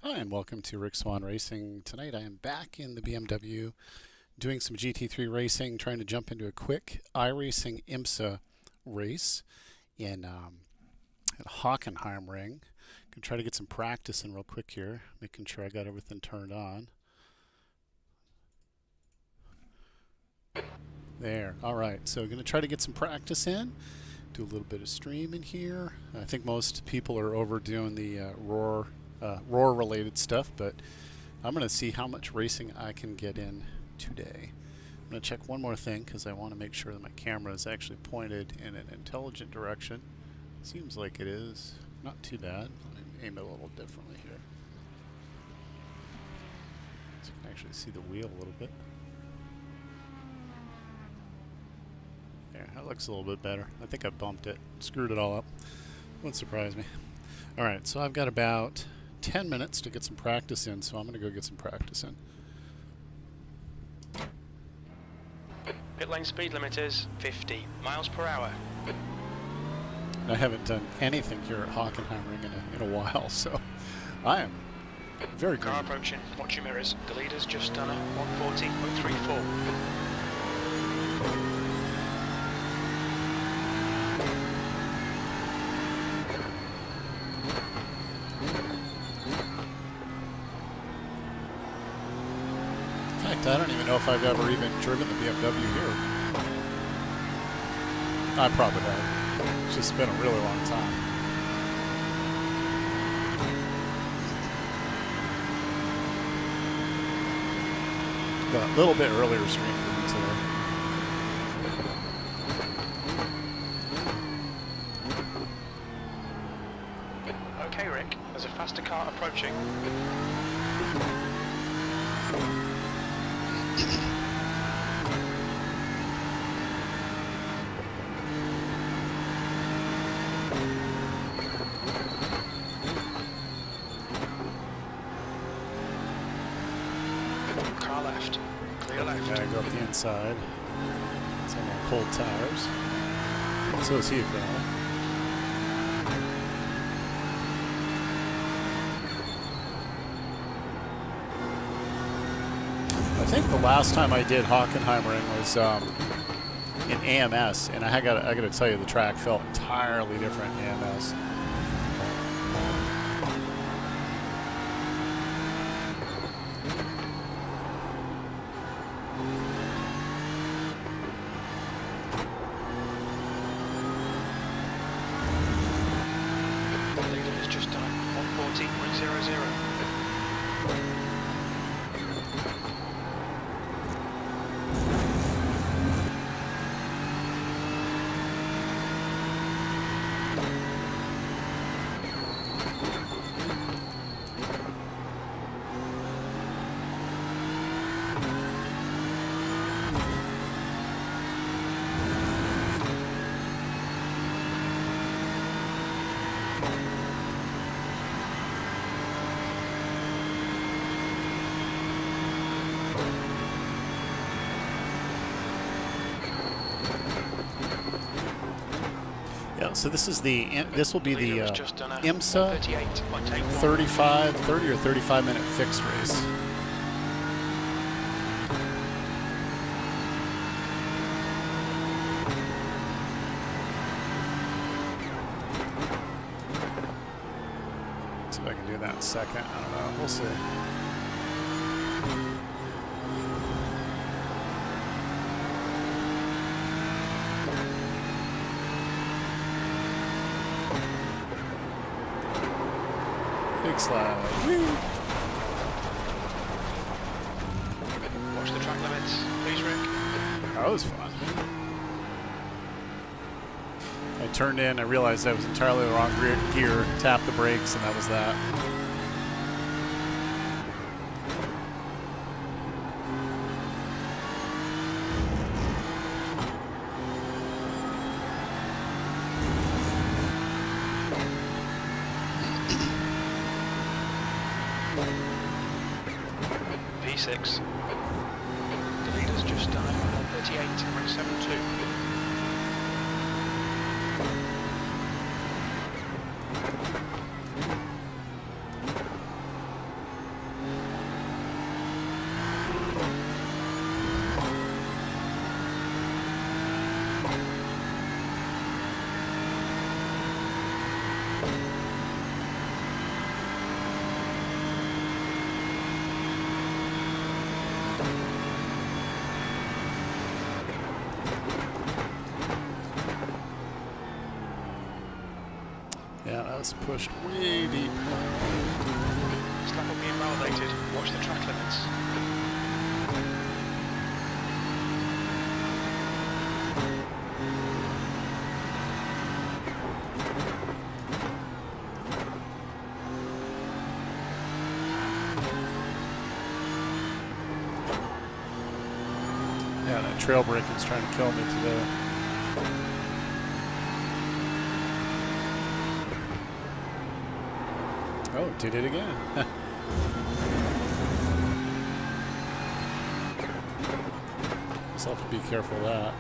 Hi, and welcome to RickSwanRacing. Tonight I am back in the BMW doing some GT3 racing, trying to jump into a quick iRacing IMSA race in at Hockenheimring. Gonna try to get some practice in real quick here, making sure I got everything turned on. There, alright, so gonna try to get some practice in, do a little bit of streaming here. I think most people are overdoing the roar related stuff, but I'm going to see how much racing I can get in today. I'm going to check one more thing because I want to make sure that my camera is actually pointed in an intelligent direction. Seems like it is. Not too bad. Let me aim it a little differently here, so you can actually see the wheel a little bit. There, that looks a little bit better. I think I bumped it, screwed it all up. Wouldn't surprise me. Alright, so I've got about 10 minutes to get some practice in, so I'm going to go get some practice in. Pit lane speed limit is 50 miles per hour. I haven't done anything here at Hockenheimring in a while, so I am very green. Car approaching, watch your mirrors. The leader's just done a 140.34. I don't even know if I've ever even driven the BMW here. I probably have. It's just been a really long time. Got a little bit earlier stream for me today. Okay, Rick, there's a faster car approaching. Car left. Clear left. Okay, I go up the inside. It's on my cold tires. So is he, apparently. I think the last time I did Hockenheimring was in AMS, and I got to tell you, the track felt entirely different in AMS. The leader has just done 140.00. So this is this will be the IMSA 30 or 35 minute fixed race. See if I can do that in a second. I don't know. We'll see. Big slide. Woo. Watch the track limits, please, Rick. That was fun. I turned in, I realized I was entirely the wrong gear, tapped the brakes, and that was that. V6. The leader's just done it, 138.72. Yeah, that was pushed way deep. This lap will be invalidated. Watch the track limits. Yeah, that trail breaking's trying to kill me today. Oh, did it again. Just have to be careful of that.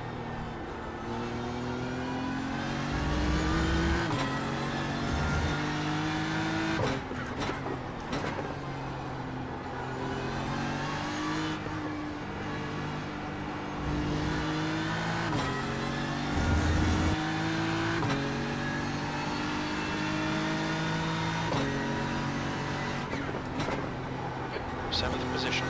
Seventh position.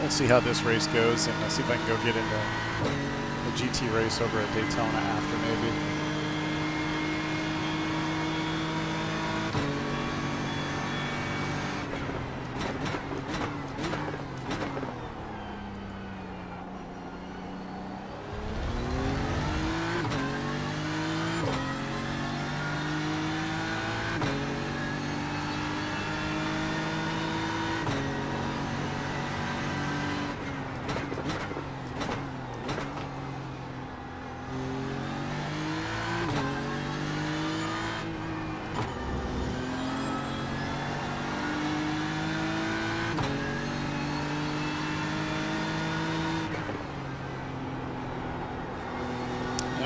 We'll see how this race goes, and see if I can go get into a GT race over at Daytona after maybe.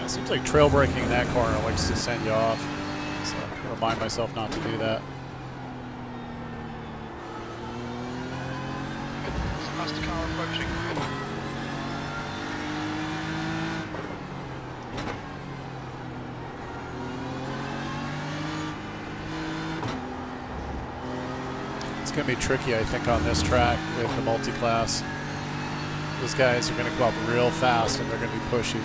It seems like trail braking in that corner likes to send you off, so I remind myself not to do that. Faster car approaching. It's going to be tricky, I think, on this track with the multi-class. Those guys are going to go up real fast and they're going to be pushy.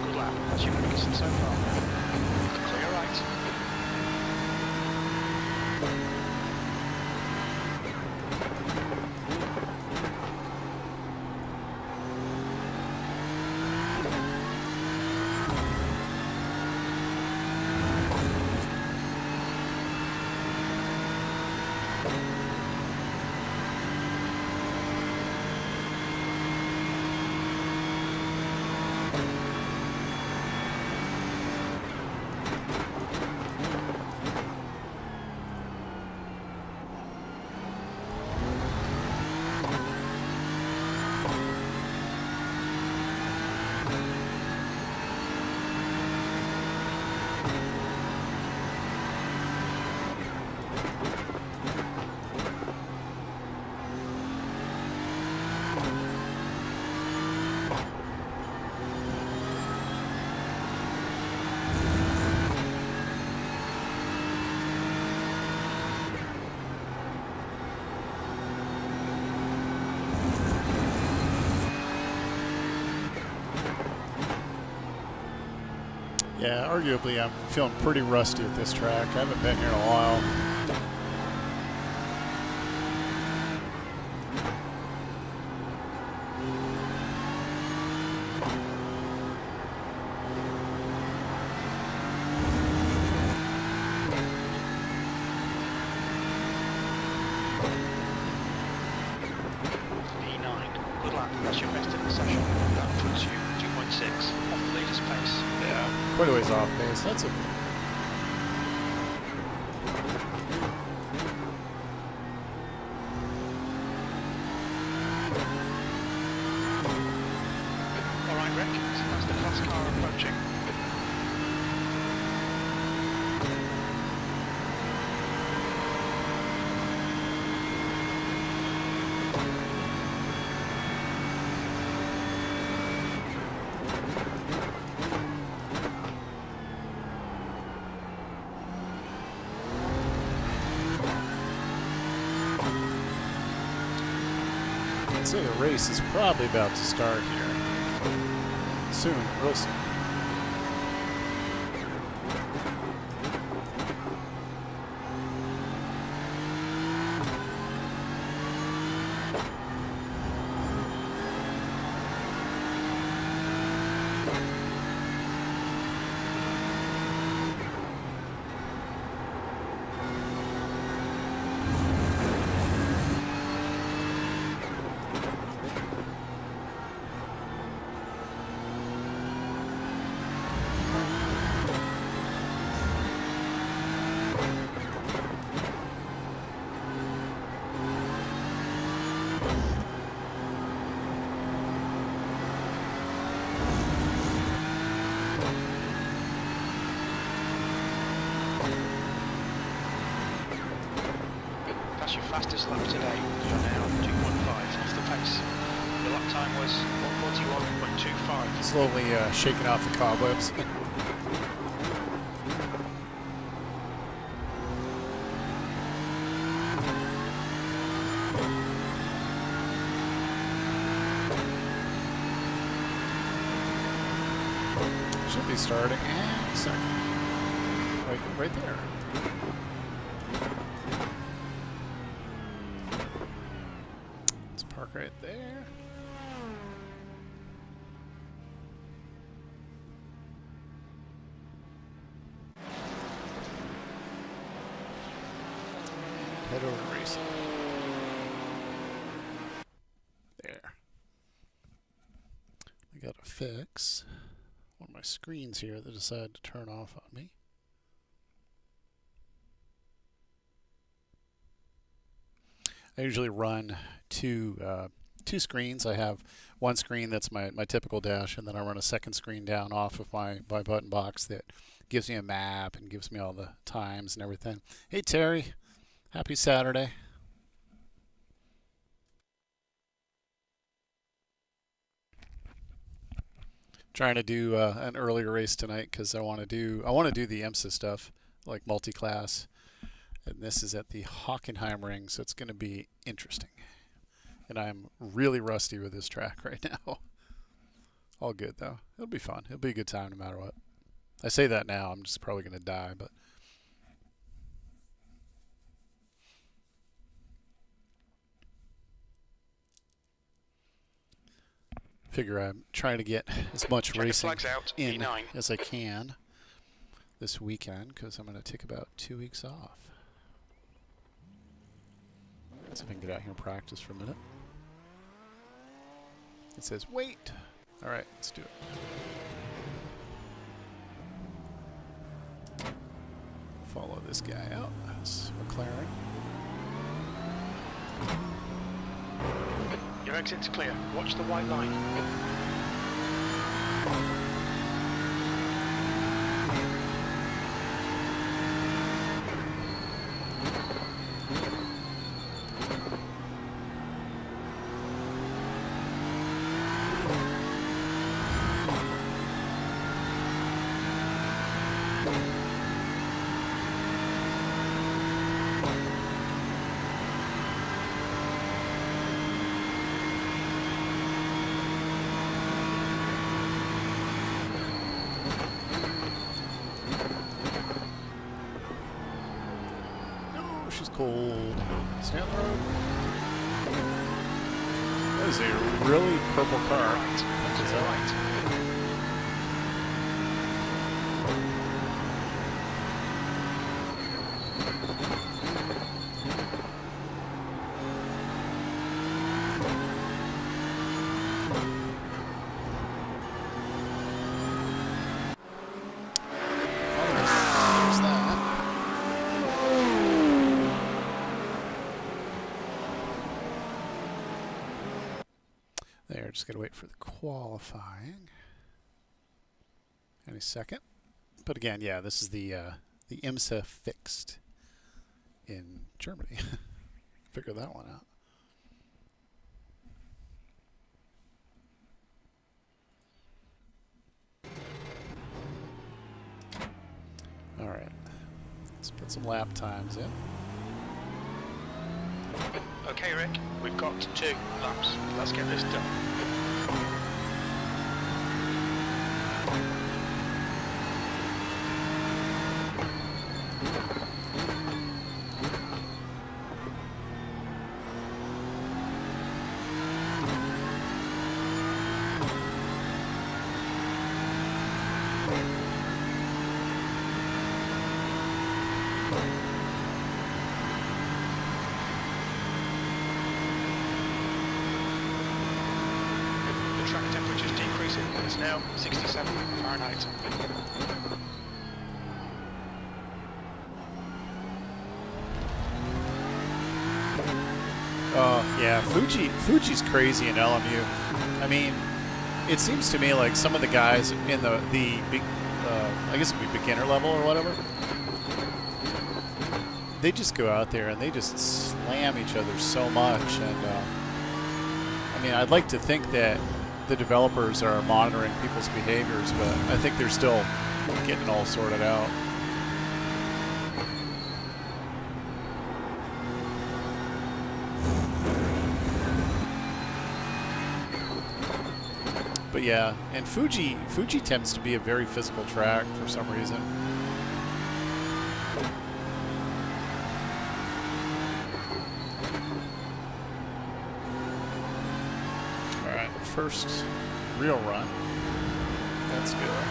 Good lap. That's your quickest so far. Clear right. Yeah, arguably I'm feeling pretty rusty at this track. I haven't been here in a while. quite a ways off pace. That's okay. All right, Rick. So that's the fast car approaching. I'd say the race is probably about to start here. Soon, real soon. That's your fastest lap today. You're now 2.5 off the pace. Your lap time was 141.25. Slowly shaking off the cobwebs. Should be starting in a second. Right there. Let's park right there. Head over to racing. There. I got to fix one of my screens here that decided to turn off on me. I usually run two screens. I have one screen that's my typical dash, and then I run a second screen down off of my button box that gives me a map and gives me all the times and everything. Hey Terry, happy Saturday. Trying to do an earlier race tonight because I want to do the IMSA stuff like multi-class. And this is at the Hockenheim ring, so it's going to be interesting. And I'm really rusty with this track right now. All good, though. It'll be fun. It'll be a good time no matter what. I say that now. I'm just probably going to die, but... figure I'm trying to get as much racing in as I can this weekend because I'm going to take about 2 weeks off. See if I can get out here and practice for a minute. It says wait. All right, let's do it. Follow this guy out. That's McLaren. Your exit's clear. Watch the white line. She's cold. Stay on the road. That is a really purple car. Is that right? just got to wait for the qualifying any second. But again, yeah, this is the IMSA fixed in Germany. Figure that one out. All right, let's put some lap times in. Okay, Rick, we've got 2 laps. Let's get this done. Track temperature's decreasing, it's now 67 Fahrenheit. Yeah, Fuji's crazy in LMU. I mean, it seems to me like some of the guys in the I guess it'd be beginner level or whatever, they just go out there and they just slam each other so much. And I mean, I'd like to think that the developers are monitoring people's behaviors, but I think they're still getting it all sorted out. But yeah, and Fuji tends to be a very physical track for some reason. All right, first real run. That's good.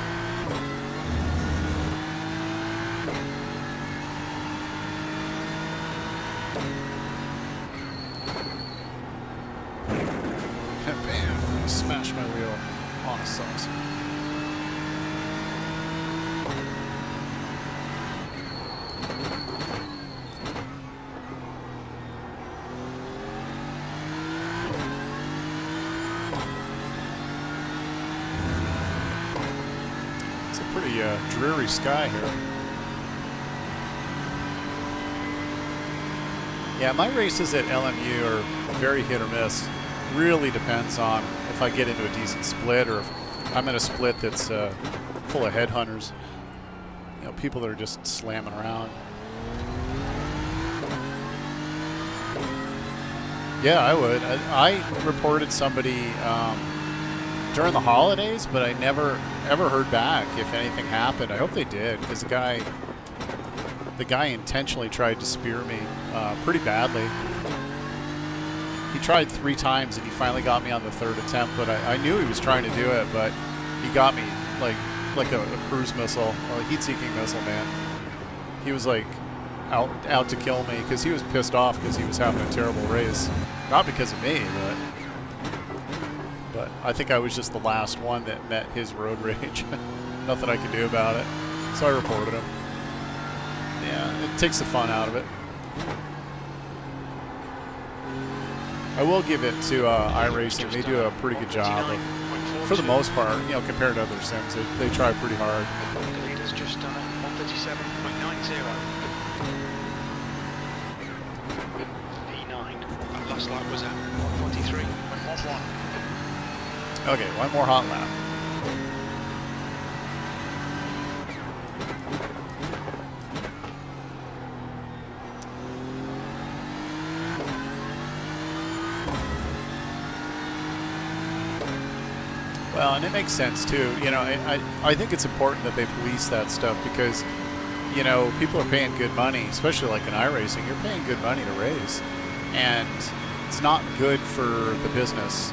Bam! Smash my wheel on a saucer. It's a pretty dreary sky here. Yeah, my races at LMU are very hit or miss. Really depends on if I get into a decent split or if I'm in a split that's full of headhunters. You know, people that are just slamming around. Yeah, I would. I reported somebody during the holidays, but I never ever heard back if anything happened. I hope they did, because the guy intentionally tried to spear me pretty badly. He tried 3 times and he finally got me on the 3rd attempt, but I knew he was trying to do it, but he got me like a cruise missile, a heat-seeking missile, man. He was like out to kill me because he was pissed off because he was having a terrible race. Not because of me, but I think I was just the last one that met his road rage. Nothing I could do about it. So I reported him. Yeah, it takes the fun out of it. I will give it to iRacing. They do a pretty good job of, for the most part, you know, compared to other sims. They try pretty hard. The leader's just done it, 137.90. V9. That last lap was at 143.11. Okay, one more hot lap. Well, and it makes sense too. You know, I think it's important that they police that stuff because, you know, people are paying good money, especially like in iRacing. You're paying good money to race, and it's not good for the business.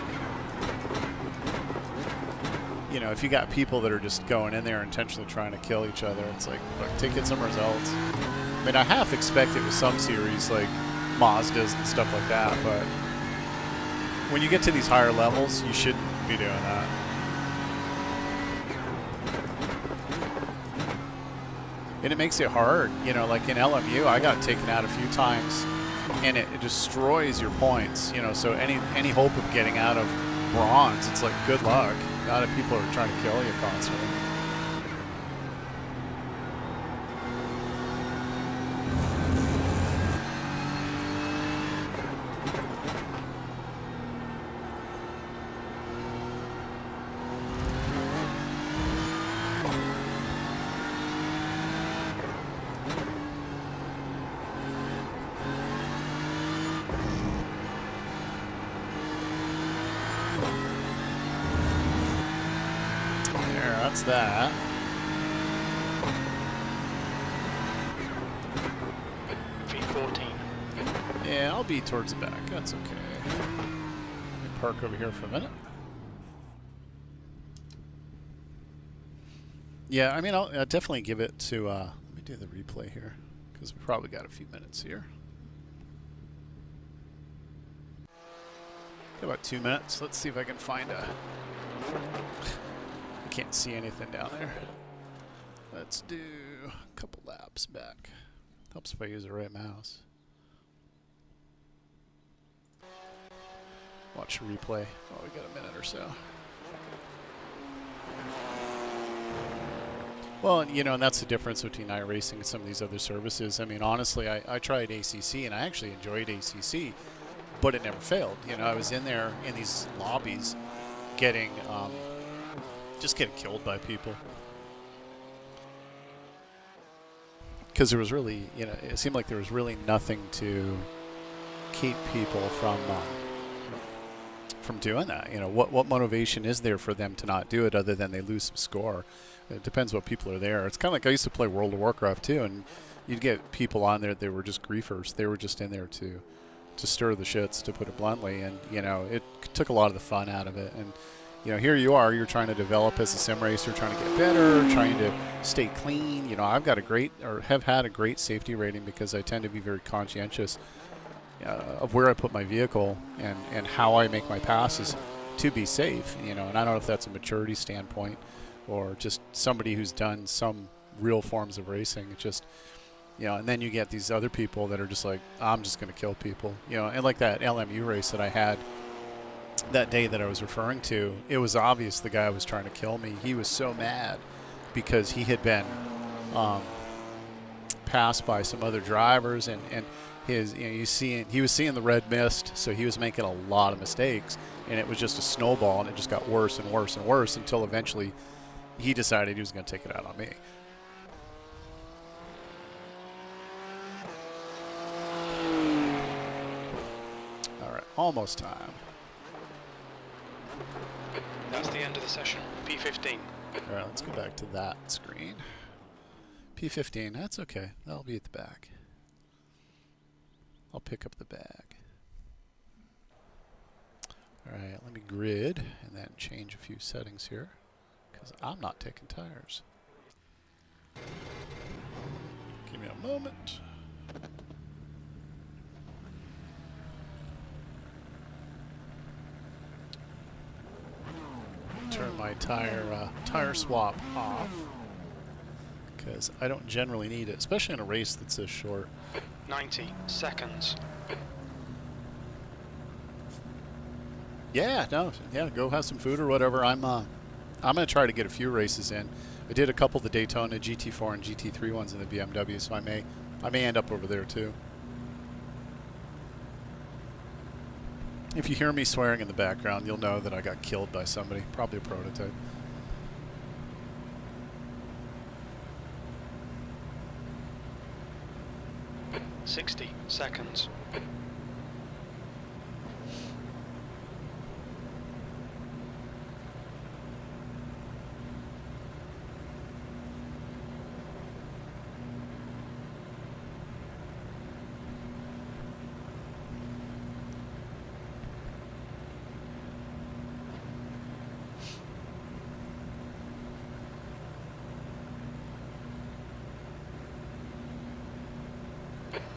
You know, if you got people that are just going in there intentionally trying to kill each other, it's like, look, take it somewhere else. I mean, I half expect it with some series like Mazdas and stuff like that, but when you get to these higher levels, you shouldn't be doing that. And it makes it hard, you know, like in LMU, I got taken out a few times, and it destroys your points, you know, so any hope of getting out of bronze, it's like good luck. A lot of people are trying to kill you constantly. That's that. V14. Yeah, I'll be towards the back. That's okay. Let me park over here for a minute. Yeah, I mean, I'll definitely give it to, let me do the replay here, because we probably got a few minutes here. Got about 2 minutes. Let's see if I can find a... I can't see anything down there. Let's do a couple laps back. Helps if I use the right mouse. Watch the replay. Oh, we got a minute or so. Well, you know, and that's the difference between iRacing and some of these other services. I mean, honestly, I tried ACC, and I actually enjoyed ACC, but it never failed. You know, I was in there in these lobbies getting... just getting killed by people. Because there was really, you know, it seemed like there was really nothing to keep people from doing that. You know, what motivation is there for them to not do it other than they lose some score? It depends what people are there. It's kind of like I used to play World of Warcraft too, and you'd get people on there that were just griefers. They were just in there to stir the shits, to put it bluntly, and you know, it took a lot of the fun out of it. And you know, here you are, you're trying to develop as a sim racer, trying to get better, trying to stay clean. You know, I've got a great, or have had a great safety rating because I tend to be very conscientious of where I put my vehicle and how I make my passes to be safe. You know, and I don't know if that's a maturity standpoint or just somebody who's done some real forms of racing. It's just, you know, and then you get these other people that are just like, I'm just going to kill people. You know, and like that LMU race that I had that day that I was referring to, it was obvious the guy was trying to kill me. He was so mad because he had been passed by some other drivers, and his, you know, he was seeing the red mist, so he was making a lot of mistakes, and it was just a snowball, and it just got worse and worse and worse until eventually he decided he was going to take it out on me. All right, almost time. That's the end of the session. P15. All right, let's go back to that screen. P15, that's okay. That'll be at the back. I'll pick up the bag. All right, let me grid and then change a few settings here because I'm not taking tires. Give me a moment. Turn my tire swap off because I don't generally need it, especially in a race that's this short. 90 seconds. Yeah, no, yeah, go have some food or whatever. I'm gonna try to get a few races in. I did a couple of the Daytona GT4 and GT3 ones in the BMW, so I may end up over there too. If you hear me swearing in the background, you'll know that I got killed by somebody, probably a prototype. "60 seconds.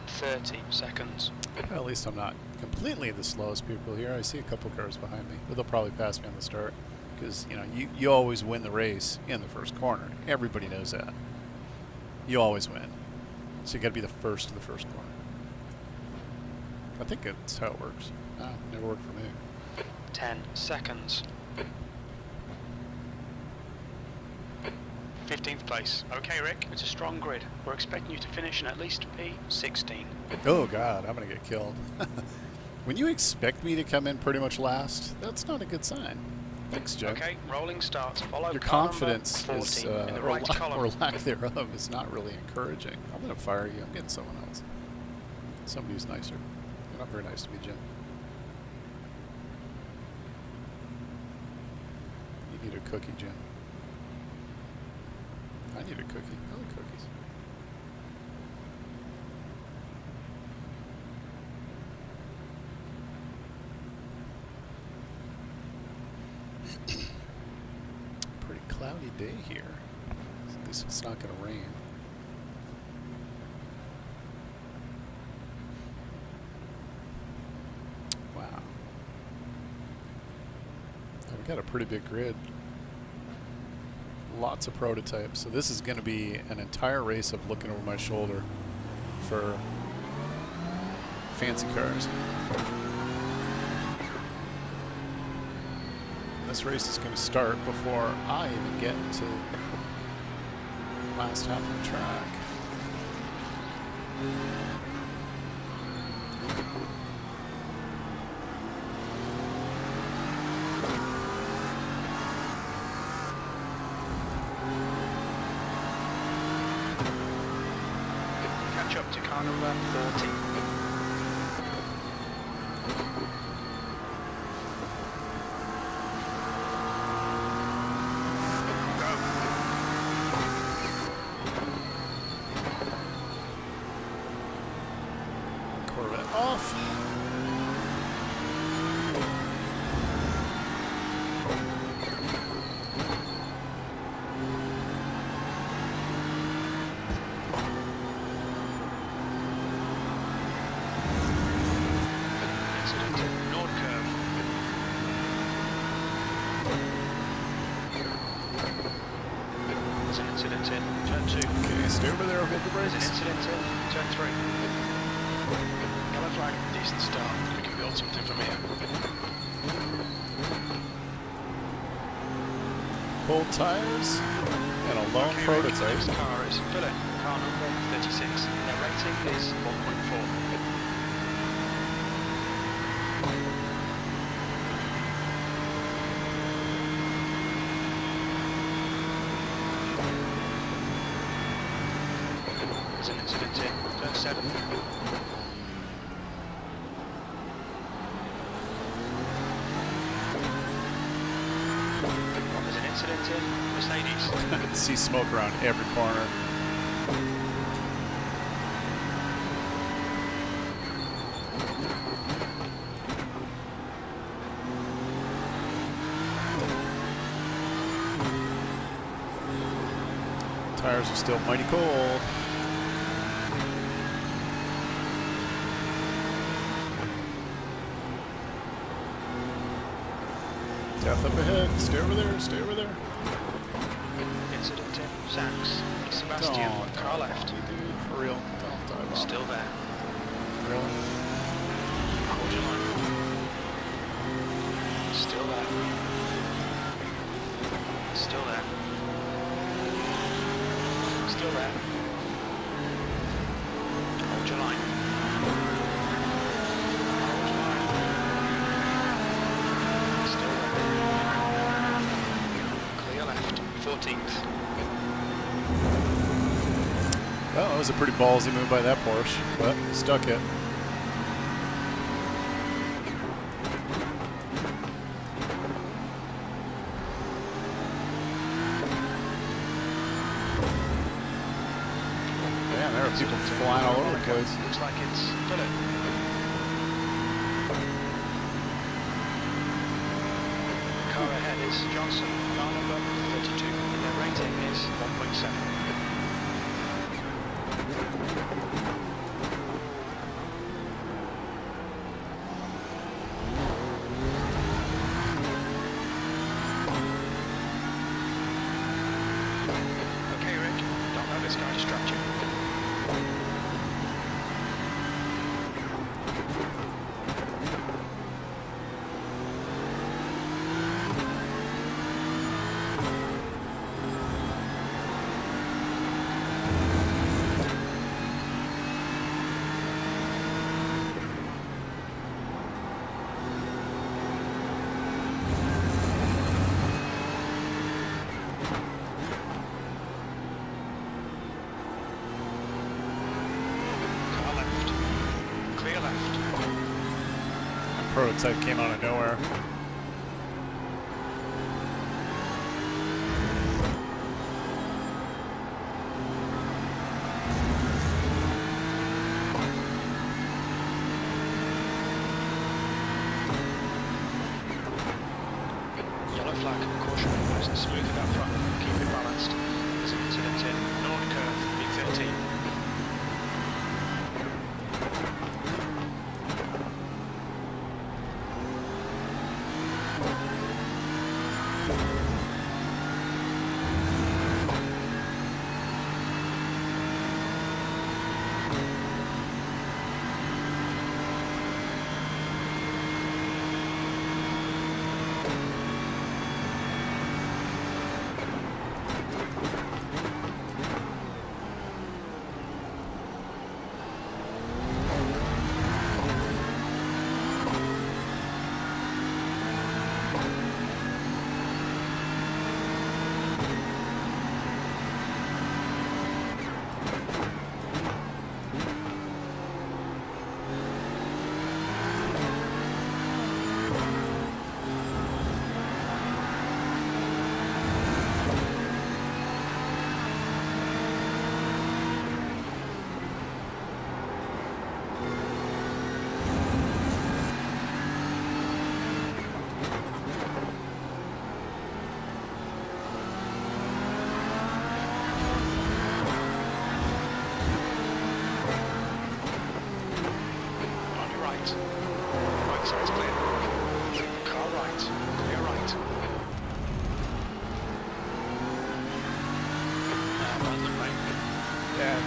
"30 seconds. Well, at least I'm not completely the slowest people here. I see a couple cars behind me, but they'll probably pass me on the start because, you know, you always win the race in the first corner. Everybody knows that. You always win. So you got to be the first to the first corner. I think that's how it works. Never worked for me. 10 seconds. 15th place. Okay, Rick, it's a strong grid. We're expecting you to finish in at least P16. Oh God, I'm gonna get killed. When you expect me to come in pretty much last, that's not a good sign. Thanks, Joe. Okay, rolling start. Follow Your car confidence number is, 14 in the right column. or lack thereof is not really encouraging. I'm gonna fire you. I'm getting someone else. Somebody who's nicer. You're not very nice to me, Jim. You need a cookie, Jim. I need a cookie. I like cookies. Pretty cloudy day here. At least it's not going to rain. Wow. We got a pretty big grid. Lots of prototypes. So this is going to be an entire race of looking over my shoulder for fancy cars. This race is going to start before I even get to the last half of the track. Catch up to car number 40. Off. Nord curve. There's an incident in turn 2. Okay, stay over there, hold the brakes. There's an incident in turn 3. Yellow flag, decent start. We can build something from here. Cold tires and a lone prototype. This car is Philip, car number 36. Their rating is 1.4. There's an incident in turn 7. There's an incident in Mercedes. I can see smoke around every corner. Tires are still mighty cold. Death up ahead. Stay over there. Stay over there. Incident in Sachs. Sebastian, car left. Dude, for real. Don't dive off. Still there. Really? Hold your line. Still there. Still there. Still there. Hold your line. Hold your line. Still there. Clear left. 14th. Well, that was a pretty ballsy move by that Porsche, but stuck it. Man, there are people flying all over the place. Looks like it's Philip. Car ahead is Johnson, car number 32. Their rating is 1.7. Okay, Rick, don't let this guy distract you. prototype came out of nowhere. Yellow flag, caution, nice and smooth at that front, keep it balanced. There's an incident in Nord curve, B13.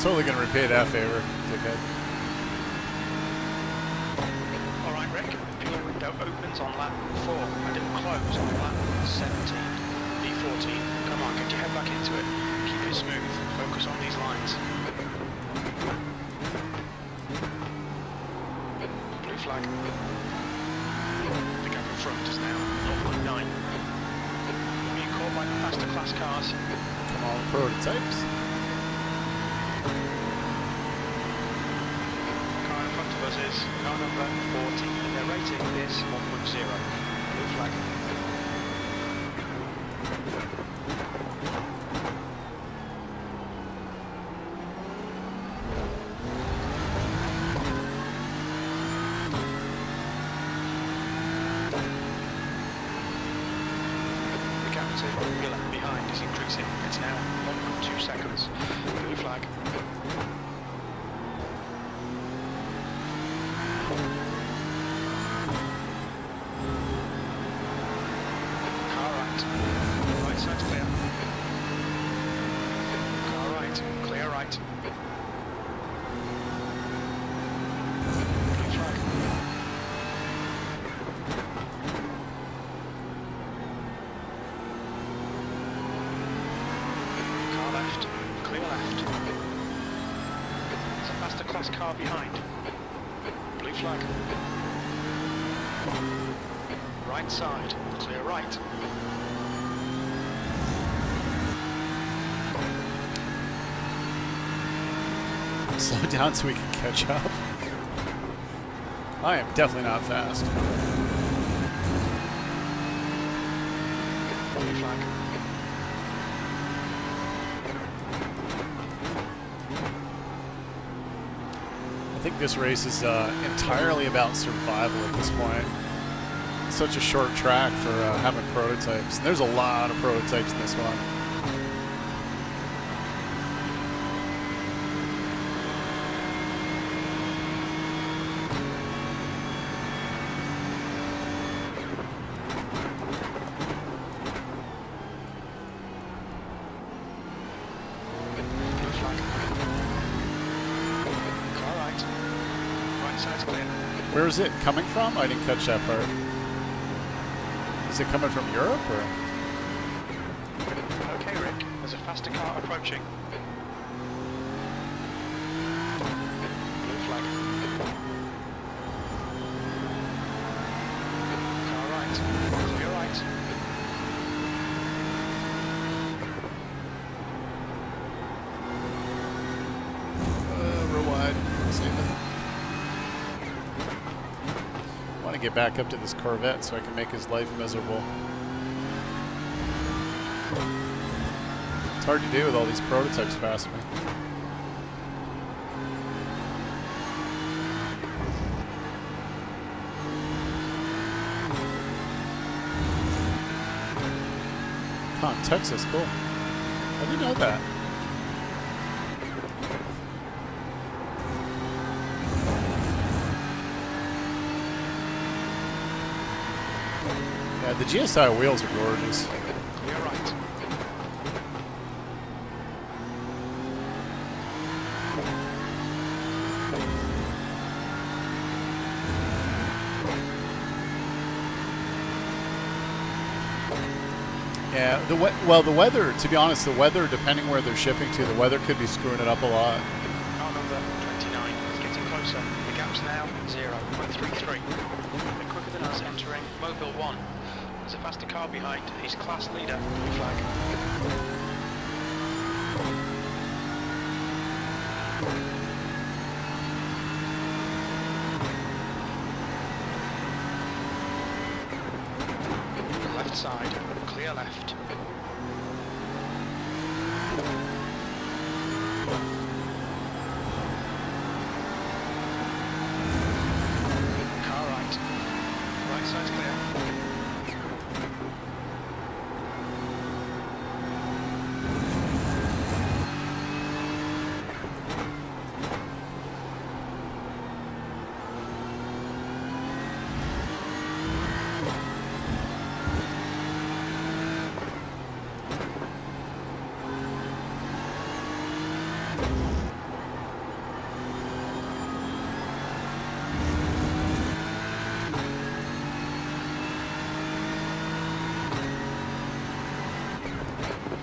Totally going to repay that favor. Okay. Alright, Rick, fuel window opens on lap 4 and it will close on lap 17. B14, come on, get your head back into it. Keep it smooth, focus on these lines. Blue flag. The gap in front is now 0.9. Being caught by the faster class cars. Come on, prototypes. Is car number 40 and their rating is 1.0. Blue flag. The gap to Wheel left behind is increasing. It's now 1.2 seconds. Blue flag. Car behind. Blue flag. Right side, clear right. Slow down so we can catch up. I am definitely not fast. Blue flag. I think this race is entirely about survival at this point. It's such a short track for having prototypes. And there's a lot of prototypes in this one. Where is it coming from? I didn't catch that part. Is it coming from Europe or? Okay, Rick. There's a faster car approaching. Blue flag. Car right. Clear right. Real wide. Save it. get back up to this Corvette so I can make his life miserable. It's hard to do with all these prototypes passing me. Huh, Texas, cool. I didn't know that. Yeah, the GSI wheels are gorgeous. You're right. Yeah, well, the weather, to be honest, the weather, depending where they're shipping to, the weather could be screwing it up a lot. Car number 29 is getting closer. The gap's now 0.33. A bit quicker than us entering Mobile 1. There's a faster car behind. He's class leader. Blue flag. Left side. Clear left. Car right. Right side's clear.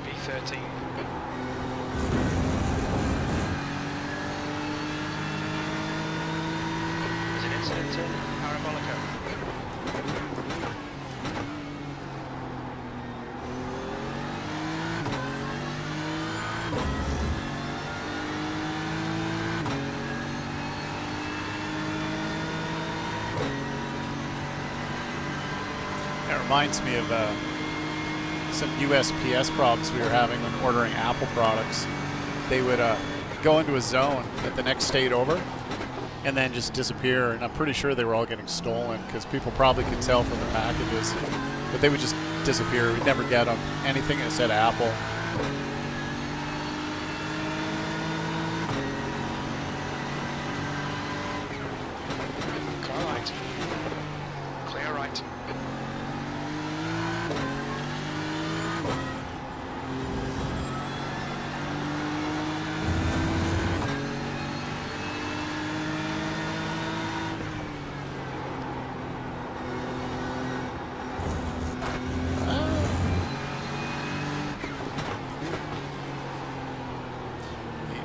V13. There's an incident in Parabolica. That reminds me of some USPS problems we were having when ordering Apple products. They would go into a zone at the next state over and then just disappear, and I'm pretty sure they were all getting stolen because people probably could tell from the packages, but they would just disappear. We'd never get them. Anything that said Apple. Car right. Clear right.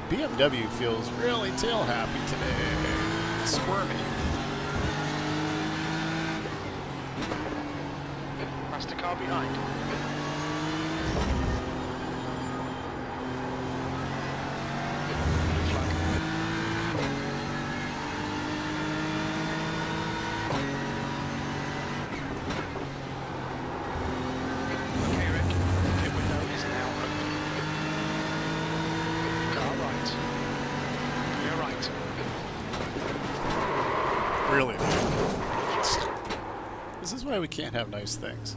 BMW feels really tail happy today. Squirmy. Faster car behind. Blue flag. Okay, Rick. Pit window is now open. Car right. Clear right. Really. This is why we can't have nice things.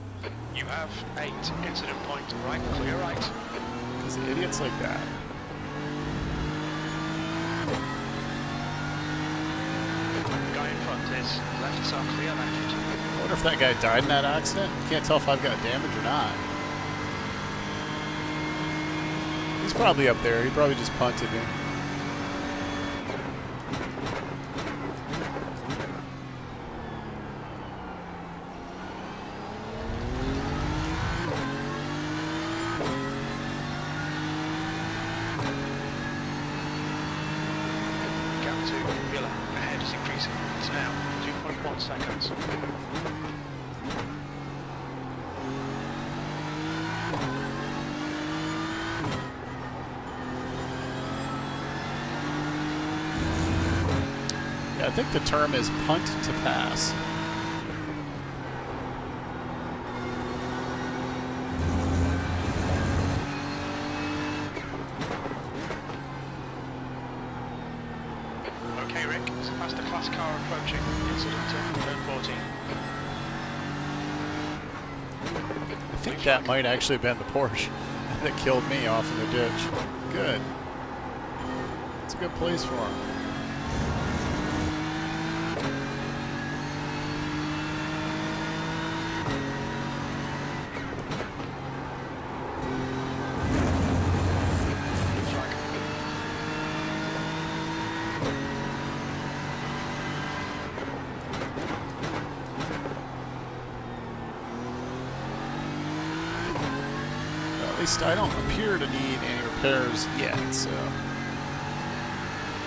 You have 8. Incident point right. Clear right. Because idiots like that. Guy in front is left, so clear left. I wonder if that guy died in that accident. Can't tell if I've got damage or not. He's probably up there. He probably just punted me. Gap to Villa. Ahead is increasing. It's now 2.1 seconds. Yeah, I think the term is punt to pass. Okay, Rick, it's a faster class car approaching. Incident to turn 14. I think that might actually have been the Porsche that killed me off in the ditch. Good. It's a good place for him. At least I don't appear to need any repairs yet, so.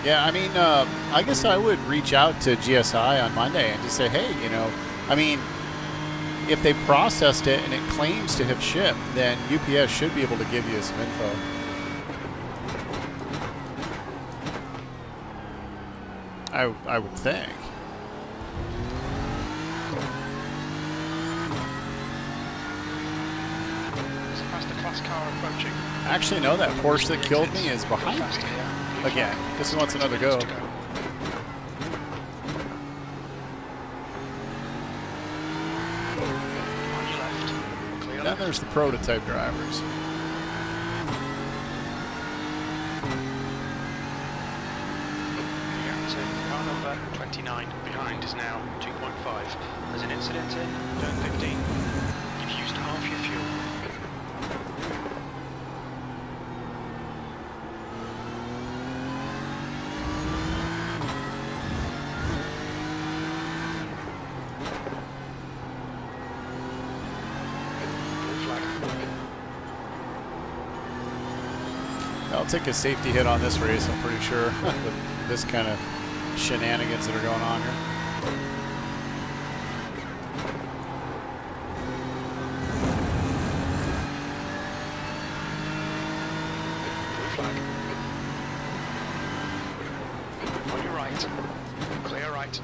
Yeah, I mean, I guess I would reach out to GSI on Monday and just say, hey, you know, I mean, if they processed it and it claims to have shipped, then UPS should be able to give you some info. I would think. Actually, no, that Porsche that killed me is behind me. Again, this wants another go. Then there's the prototype drivers. Car number 29 behind is now 2.5. There's an incident in turn 15. You've used half your fuel. I'll take a safety hit on this race, I'm pretty sure, with this kind of shenanigans that are going on here. On your right. Clear right.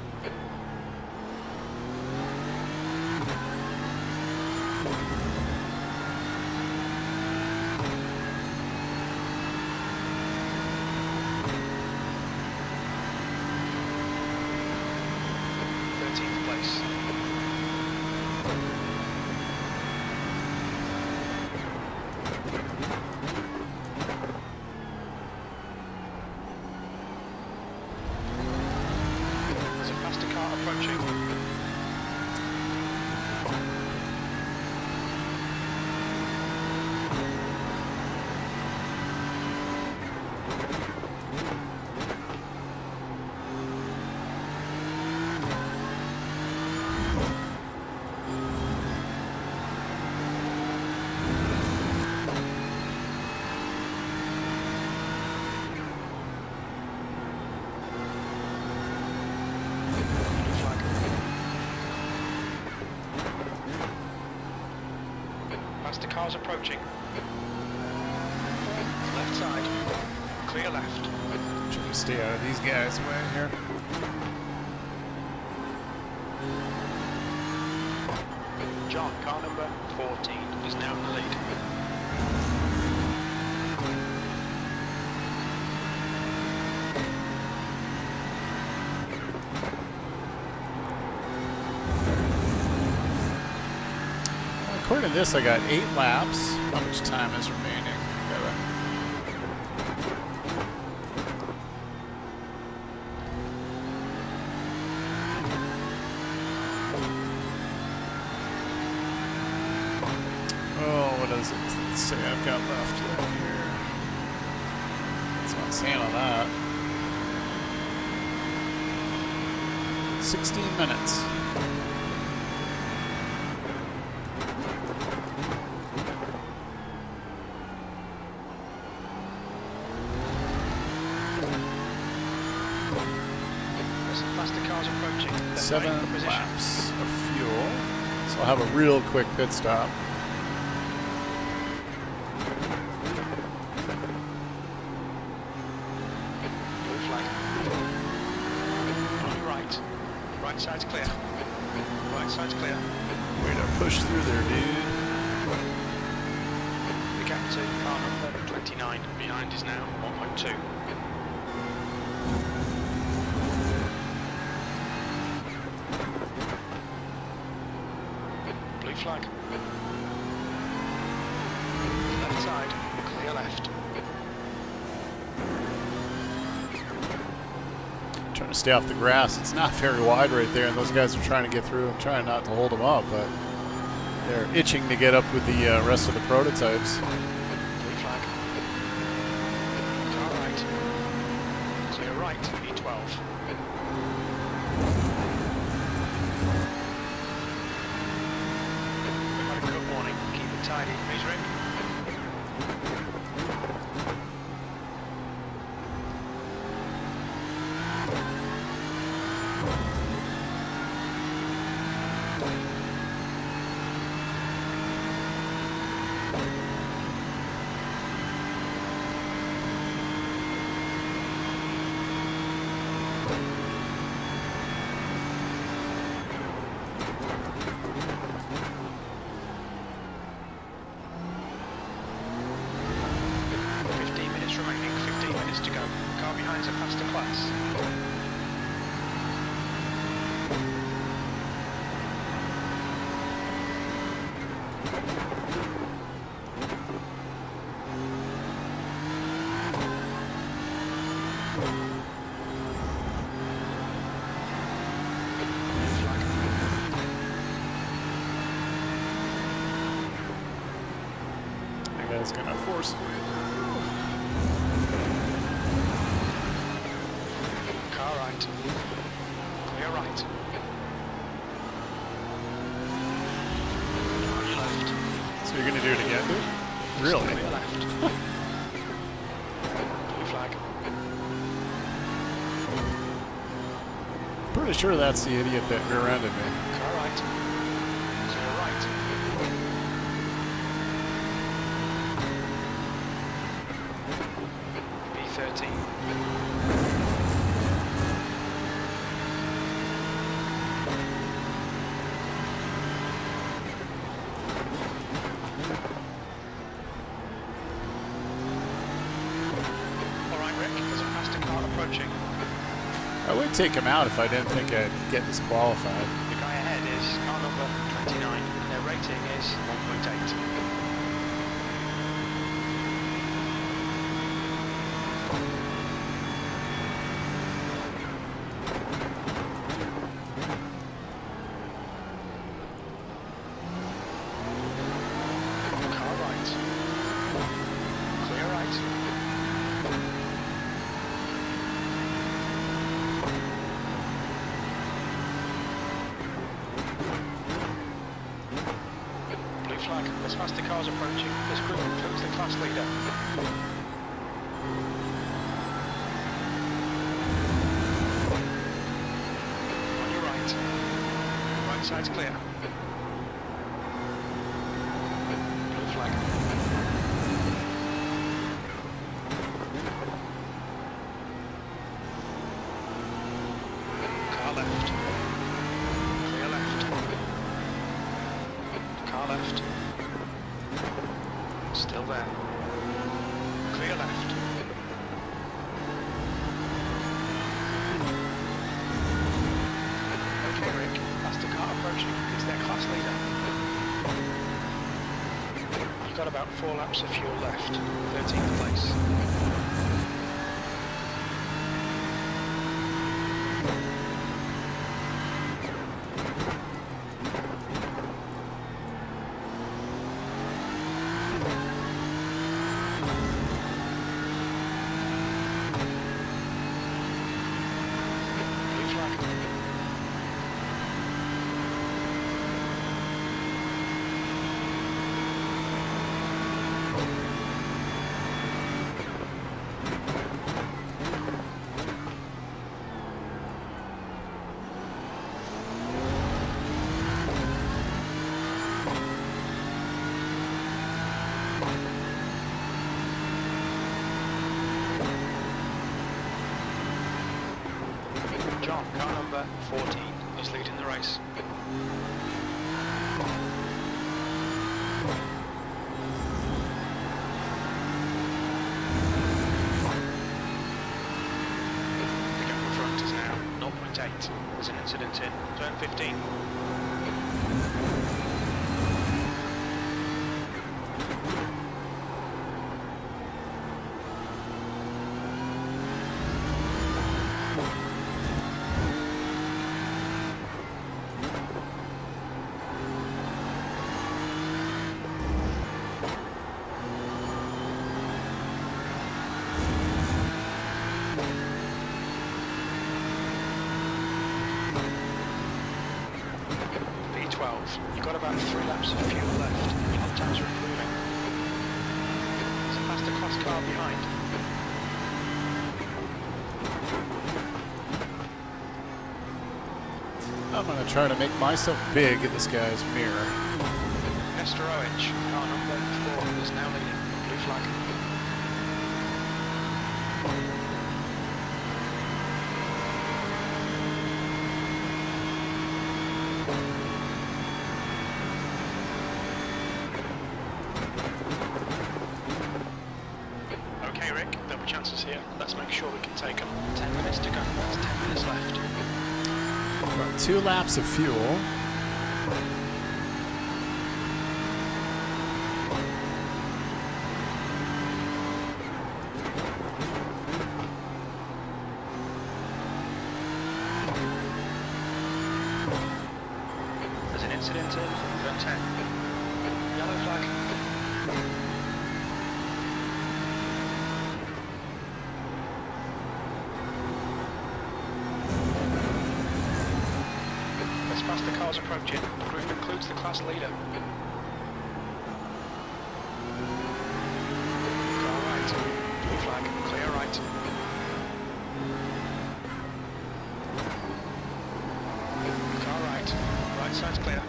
Faster cars approaching. Left side. Clear left. Trying to stay out of these guys' way here. John, car number 14 is now in the lead. According to this, I got 8 laps. How much time is remaining? Oh, what does it say I've got left right here? It's not saying on that. 16 minutes. Cars approaching. 7 laps of fuel, so I'll have a real quick pit stop. Blue flag. On your right. Right side's clear. Right side's clear. Way to push through there, dude. The gap to car number 29 behind is now 1.2. flag. Left side, clear left. Trying to stay off the grass. It's not very wide right there, and those guys are trying to get through. I'm trying not to hold them up, but they're itching to get up with the rest of the prototypes. Blue flag. Car right. Clear right, B12. We've had a cut warning. Keep it tidy, please, Rick. Remaining, 15 minutes to go. Car behind's a faster class. That guy's gonna force it. Car right. Clear right. Left. So you're gonna do it again, dude? Really? Clear left. Blue flag. Pretty sure that's the idiot that rear-ended me. Car right. Clear right. B13. There's a faster car approaching. I would take him out if I didn't think I'd get disqualified. The guy ahead is car number 29. Their rating is 1.8. Car right. Clear right. Flag. There's faster cars approaching. This group includes the class leader. On your right. Right side's clear. Blue flag. Car left. Clear left. Car left. Still there. Clear left. Okay, Rick. Faster car approaching. It's their class leader. You've got about 4 laps of fuel left. 13th place. John, car number 14, is leading the race. The gap in front is now 0.8. There's an incident in turn 15. 12. You've got about 3 laps of fuel left. Your lap times are improving. There's a faster class car behind. I'm going to try to make myself big in this guy's mirror. Mr. Orange, car number 4 is now leading. Blue flag. Okay, Rick, there'll be chances here. Let's make sure we can take them. 10 minutes to go. That's 10 minutes left. About 2 laps of fuel. There's an incident in turn 10. Yellow flag. As faster cars approaching, the group includes the class leader. Car right. Blue flag. Clear right. Car right. Right side's clear.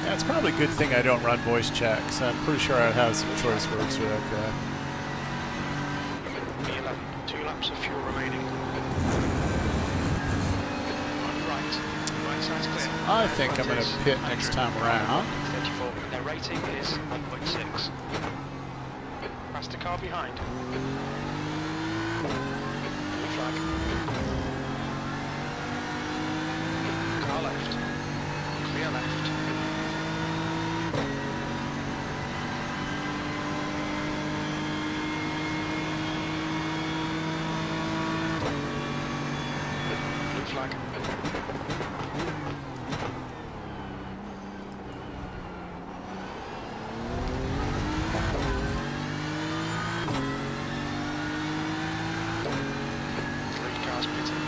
Yeah, it's probably a good thing I don't run voice checks. I'm pretty sure I'd have some choice words for that guy. B11. 2 laps of fuel remaining. On right. Right side's clear. I think I'm going to pit next time around. 34. Their rating is 1.6. Faster car behind. Blue flag. Car left. Clear left. Blue flag. Three cars pitting.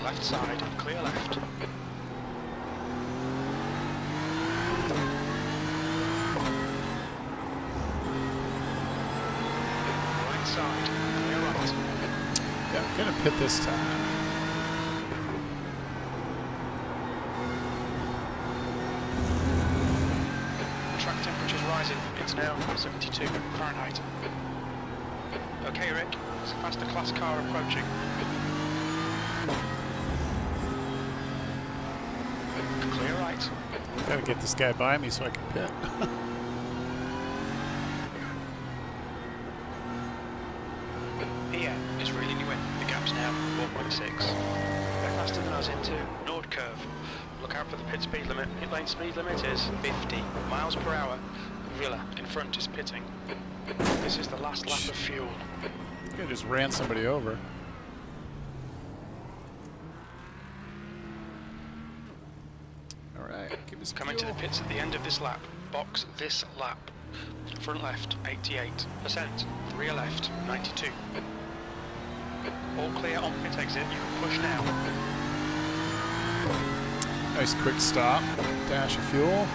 Left side, clear left. Right side, clear right. Yeah, I'm going to pit this time. Track temperature's rising. It's now 72 Fahrenheit. Okay, Rick. There's a faster class car approaching. Clear right. Got to get this guy by me so I can pit. Here is reeling you in. The gap's now 1.6. They're faster than us into Nord curve. Look out for the pit speed limit. Pit lane speed limit is 50 miles per hour. Villa in front is pitting. This is the last lap of fuel. I think I just ran somebody over. All right, give me some Coming to the fuel. pits at the end of this lap. Box this lap. Front left, 88%. Rear left, 92. All clear on pit exit. You can push now. Nice quick stop. Dash of fuel.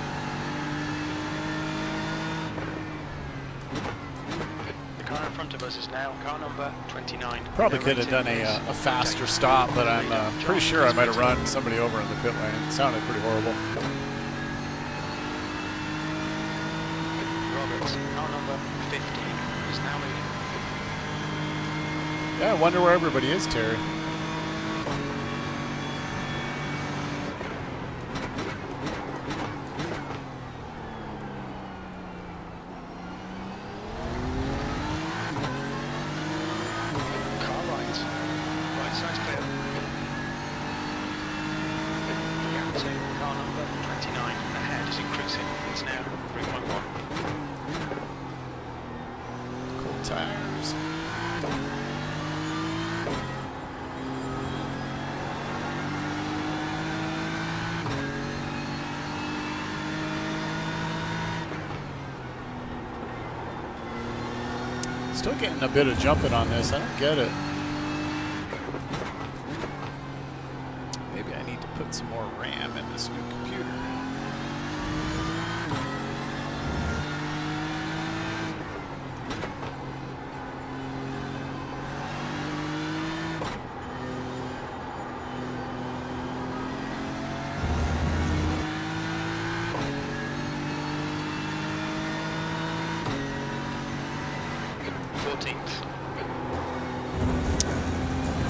The car in front of us is now car number 29. Probably The could have done rating is a faster stop, but I'm pretty sure I might have run somebody over in the pit lane. It sounded pretty horrible. Roberts, car number 15 is now leading. Yeah, I wonder where everybody is, Terry. Car right. Right side's clear. Gap to car number 29. Ahead is increasing. It's now 3.1. Cool tires. Still getting a bit of jumping on this. I don't get it. Maybe I need to put some more RAM in this new computer.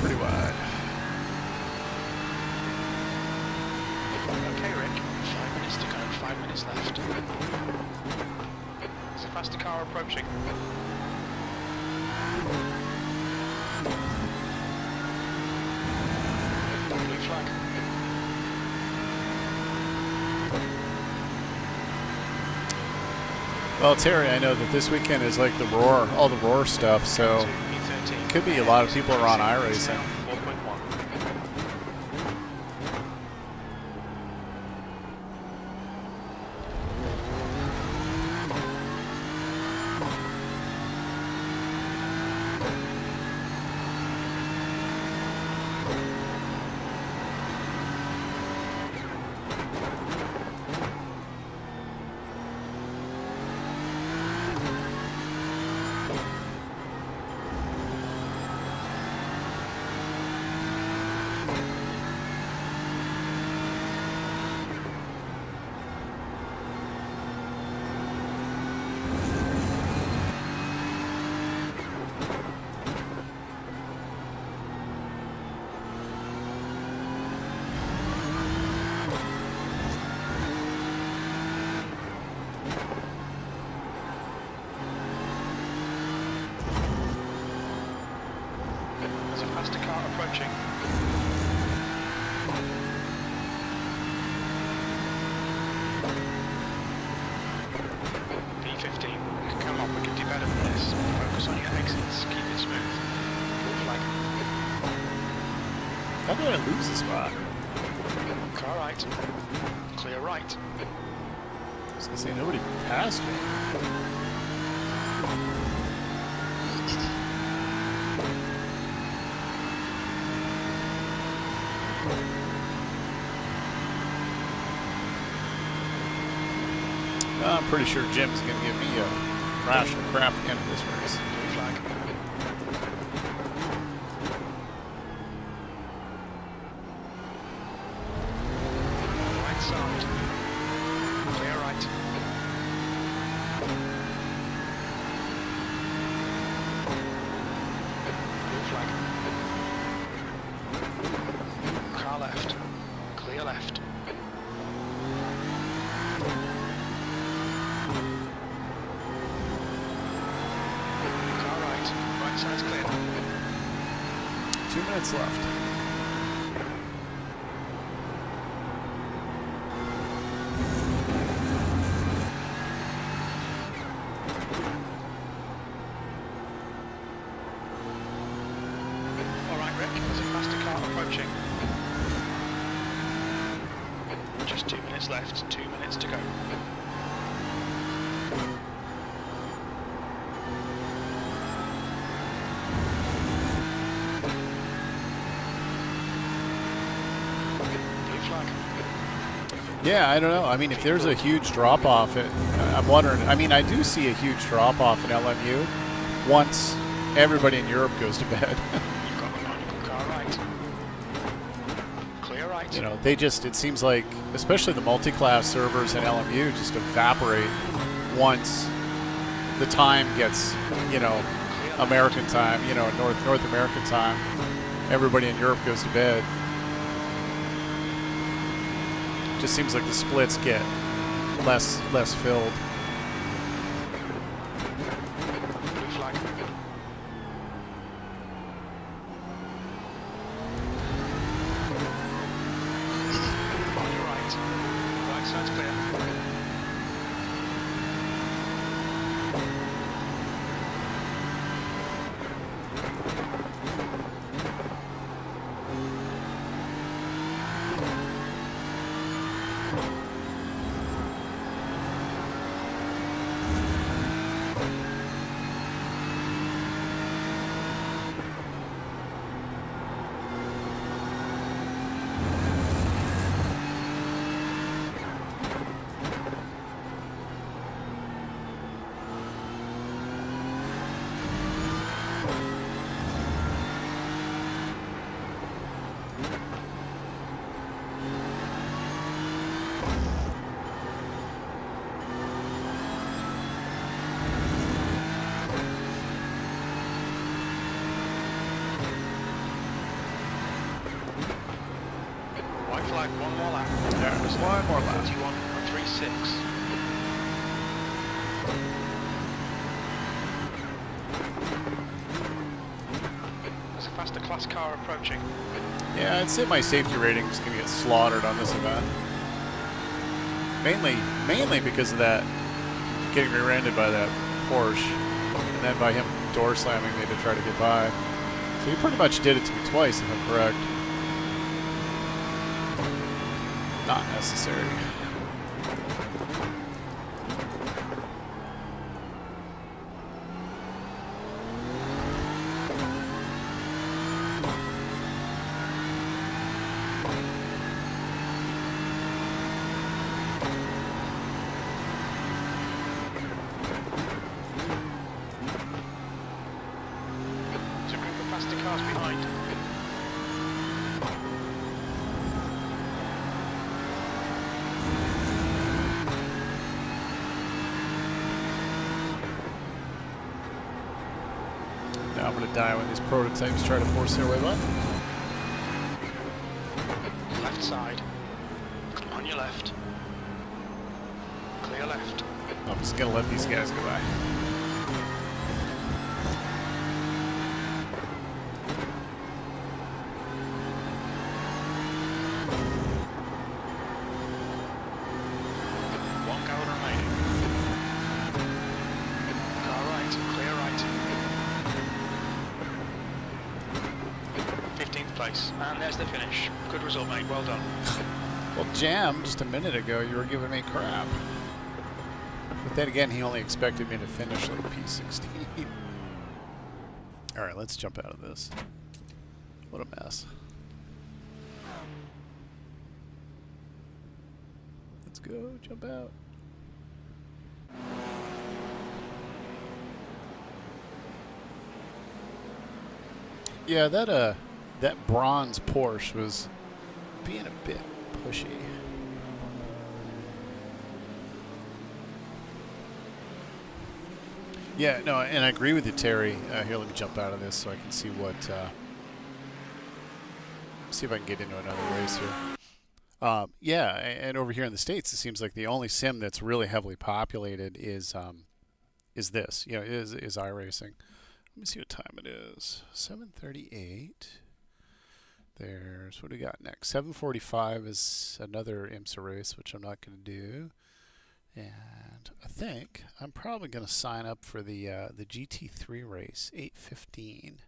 Pretty wide. Okay, Rick. 5 minutes to go. 5 minutes left. There's a faster car approaching. Blue flag. Well, Terry, I know that this weekend is like the Roar, all the Roar stuff, so it could be a lot of people are on iRacing. 4.1. There's a faster car approaching. P15. Come on, we can do better than this. Focus on your exits. Keep it smooth. Blue flag. How did I lose the spot? Car right. Clear right. I was gonna say nobody passed me. I'm pretty sure Jim's gonna give me a ration of crap at the end of this race. Blue flag. Right side. Clear right. Blue flag. Car left. Clear left. Car right. Right side's clear. 2 minutes left. Alright, Rick, there's a faster car approaching. Just 2 minutes left, 2 minutes to go. Blue flag. Yeah, I don't know. I mean, if there's a huge drop-off, I'm wondering. I mean, I do see a huge drop-off in LMU once everybody in Europe goes to bed. You've got the car right. Clear right. You know, they just, it seems like, especially the multi-class servers in LMU just evaporate once the time gets, you know, American time, you know, North American time. Everybody in Europe goes to bed. Just seems like the splits get less filled. Blue flag. On your right. Right side's clear. right, one more lap. There's one more lap. 41.36. There's a faster class car approaching. Yeah, I'd say my safety rating is going to get slaughtered on this event. Mainly because of that, getting rear-ended by that Porsche, and then by him door slamming me to try to get by. So he pretty much did it to me twice, if I'm correct. Not necessary. Faster cars behind. Now I'm going to die when these prototypes try to force their way by. Left side. On your left. Clear left. I'm just going to let these guys go by. And there's the finish. Good result, mate. Well done. Well, Jam, just a minute ago, you were giving me crap. But then again, he only expected me to finish like P16. All right, let's jump out of this. What a mess. Let's go, jump out. Yeah, that bronze Porsche was being a bit pushy. Yeah, no, and I agree with you, Terry. Here, let me jump out of this so I can see what. See if I can get into another race here. Yeah, and over here in the States, it seems like the only sim that's really heavily populated is this. You know, is iRacing. Let me see what time it is. 7:38. There's, what do we got next? 7:45 is another IMSA race, which I'm not going to do. And I think I'm probably going to sign up for the GT3 race, 8:15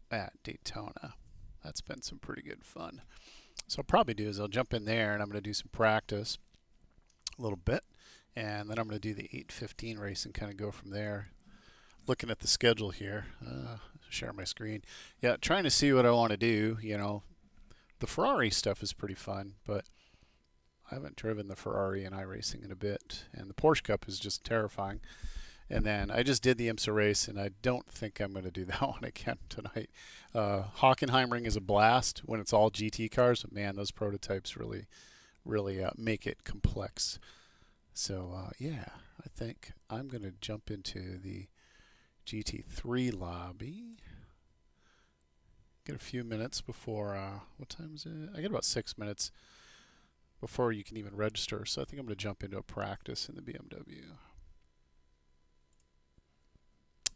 at Daytona. That's been some pretty good fun. So I'll probably do is I'll jump in there and I'm going to do some practice a little bit. And then I'm going to do the 8:15 race and kind of go from there. Looking at the schedule here, share my screen. Yeah, trying to see what I want to do. You know, the Ferrari stuff is pretty fun, but I haven't driven the Ferrari in iRacing in a bit. And the Porsche Cup is just terrifying. And then I just did the IMSA race, and I don't think I'm going to do that one again tonight. Hockenheimring is a blast when it's all GT cars, but man, those prototypes really make it complex. So yeah, I think I'm going to jump into the GT3 lobby. Get a few minutes before, what time is it? I get about 6 minutes before you can even register, so I think I'm going to jump into a practice in the BMW.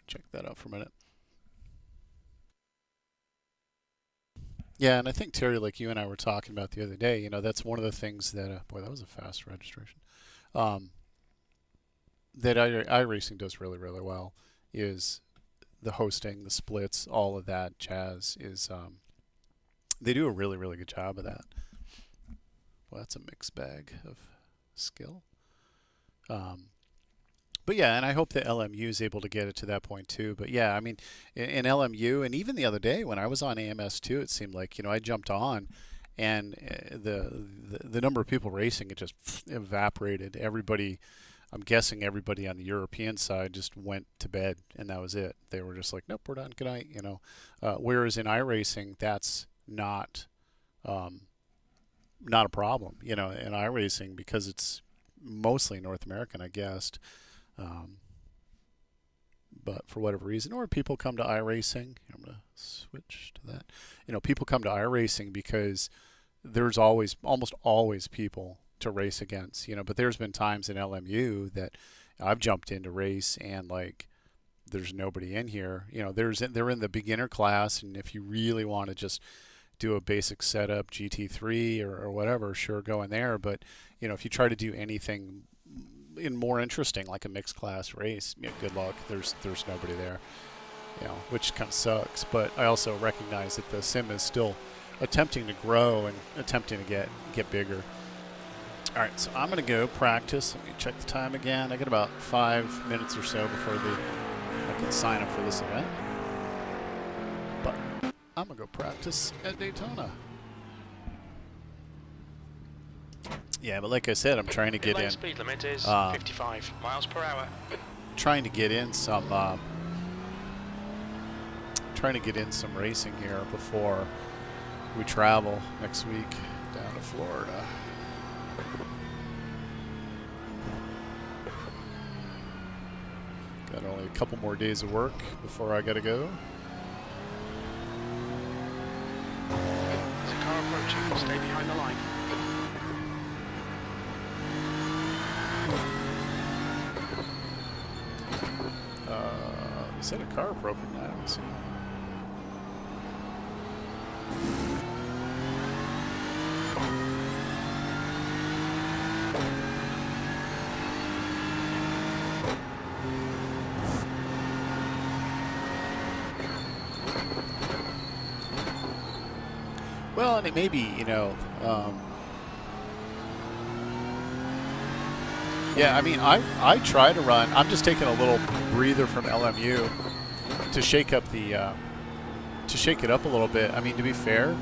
Check that out for a minute. Yeah, and I think, Terry, like you and I were talking about the other day, you know, that's one of the things that, boy, that was a fast registration, that iRacing does really, really well, is the hosting, the splits, all of that jazz is, they do a really, really good job of that. Well, that's a mixed bag of skill. But yeah, and I hope that LMU is able to get it to that point too. But yeah, I mean, in LMU, and even the other day when I was on AMS too, it seemed like, you know, I jumped on, and the number of people racing, it just evaporated. Everybody, I'm guessing everybody on the European side just went to bed, and that was it. They were just like, nope, we're done. Good night, you know. Whereas in iRacing, that's not a problem, you know. In iRacing, because it's mostly North American, I guess. But for whatever reason, or people come to iRacing, I'm going to switch to that. You know, people come to iRacing because there's always, almost always people to race against, you know. But there's been times in LMU that I've jumped in to race and like there's nobody in here. You know, they're in the beginner class, and if you really want to just do a basic setup GT3 or whatever, sure, go in there. But you know, if you try to do anything in more interesting, like a mixed class race, you know, good luck. There's nobody there, you know, which kind of sucks. But I also recognize that the sim is still attempting to grow and attempting to get bigger. All right, so I'm gonna go practice. Let me check the time again. I got about 5 minutes or so before I can sign up for this event. But I'm gonna go practice at Daytona. Yeah, but like I said, I'm trying to get in. Speed limit is 55 miles per hour. Trying to get in some racing here before we travel next week down to Florida. Got only a couple more days of work before I gotta go. There's a car approaching. Stay behind the line. Is that a car approaching? I don't see. Well, and it may be, you know, yeah, I mean, I try to run. I'm just taking a little breather from LMU to shake up the to shake it up a little bit. I mean, to be fair,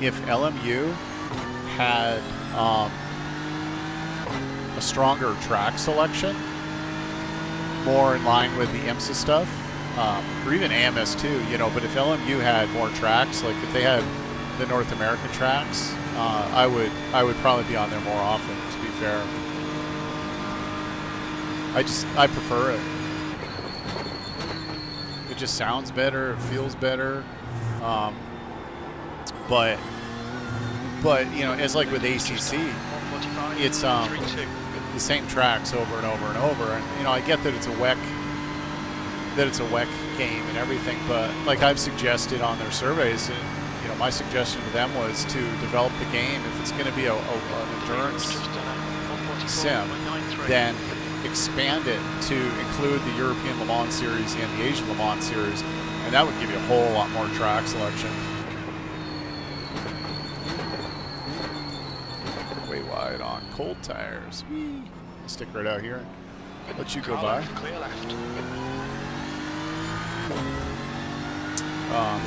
if LMU had a stronger track selection, more in line with the IMSA stuff, or even AMS too, you know. But if LMU had more tracks, like if they had the North American tracks, I would probably be on there more often. To be fair. I prefer it. It just sounds better. It feels better. But you know, as like with ACC, it's the same tracks over and over and over. And you know, I get that it's a WEC game and everything. But like I've suggested on their surveys, and you know, my suggestion to them was to develop the game. If it's going to be an endurance sim, then expand it to include the European Le Mans Series and the Asian Le Mans Series, and that would give you a whole lot more track selection. Way wide on cold tires. Whee! I'll stick right out here and let you go by. Clear left.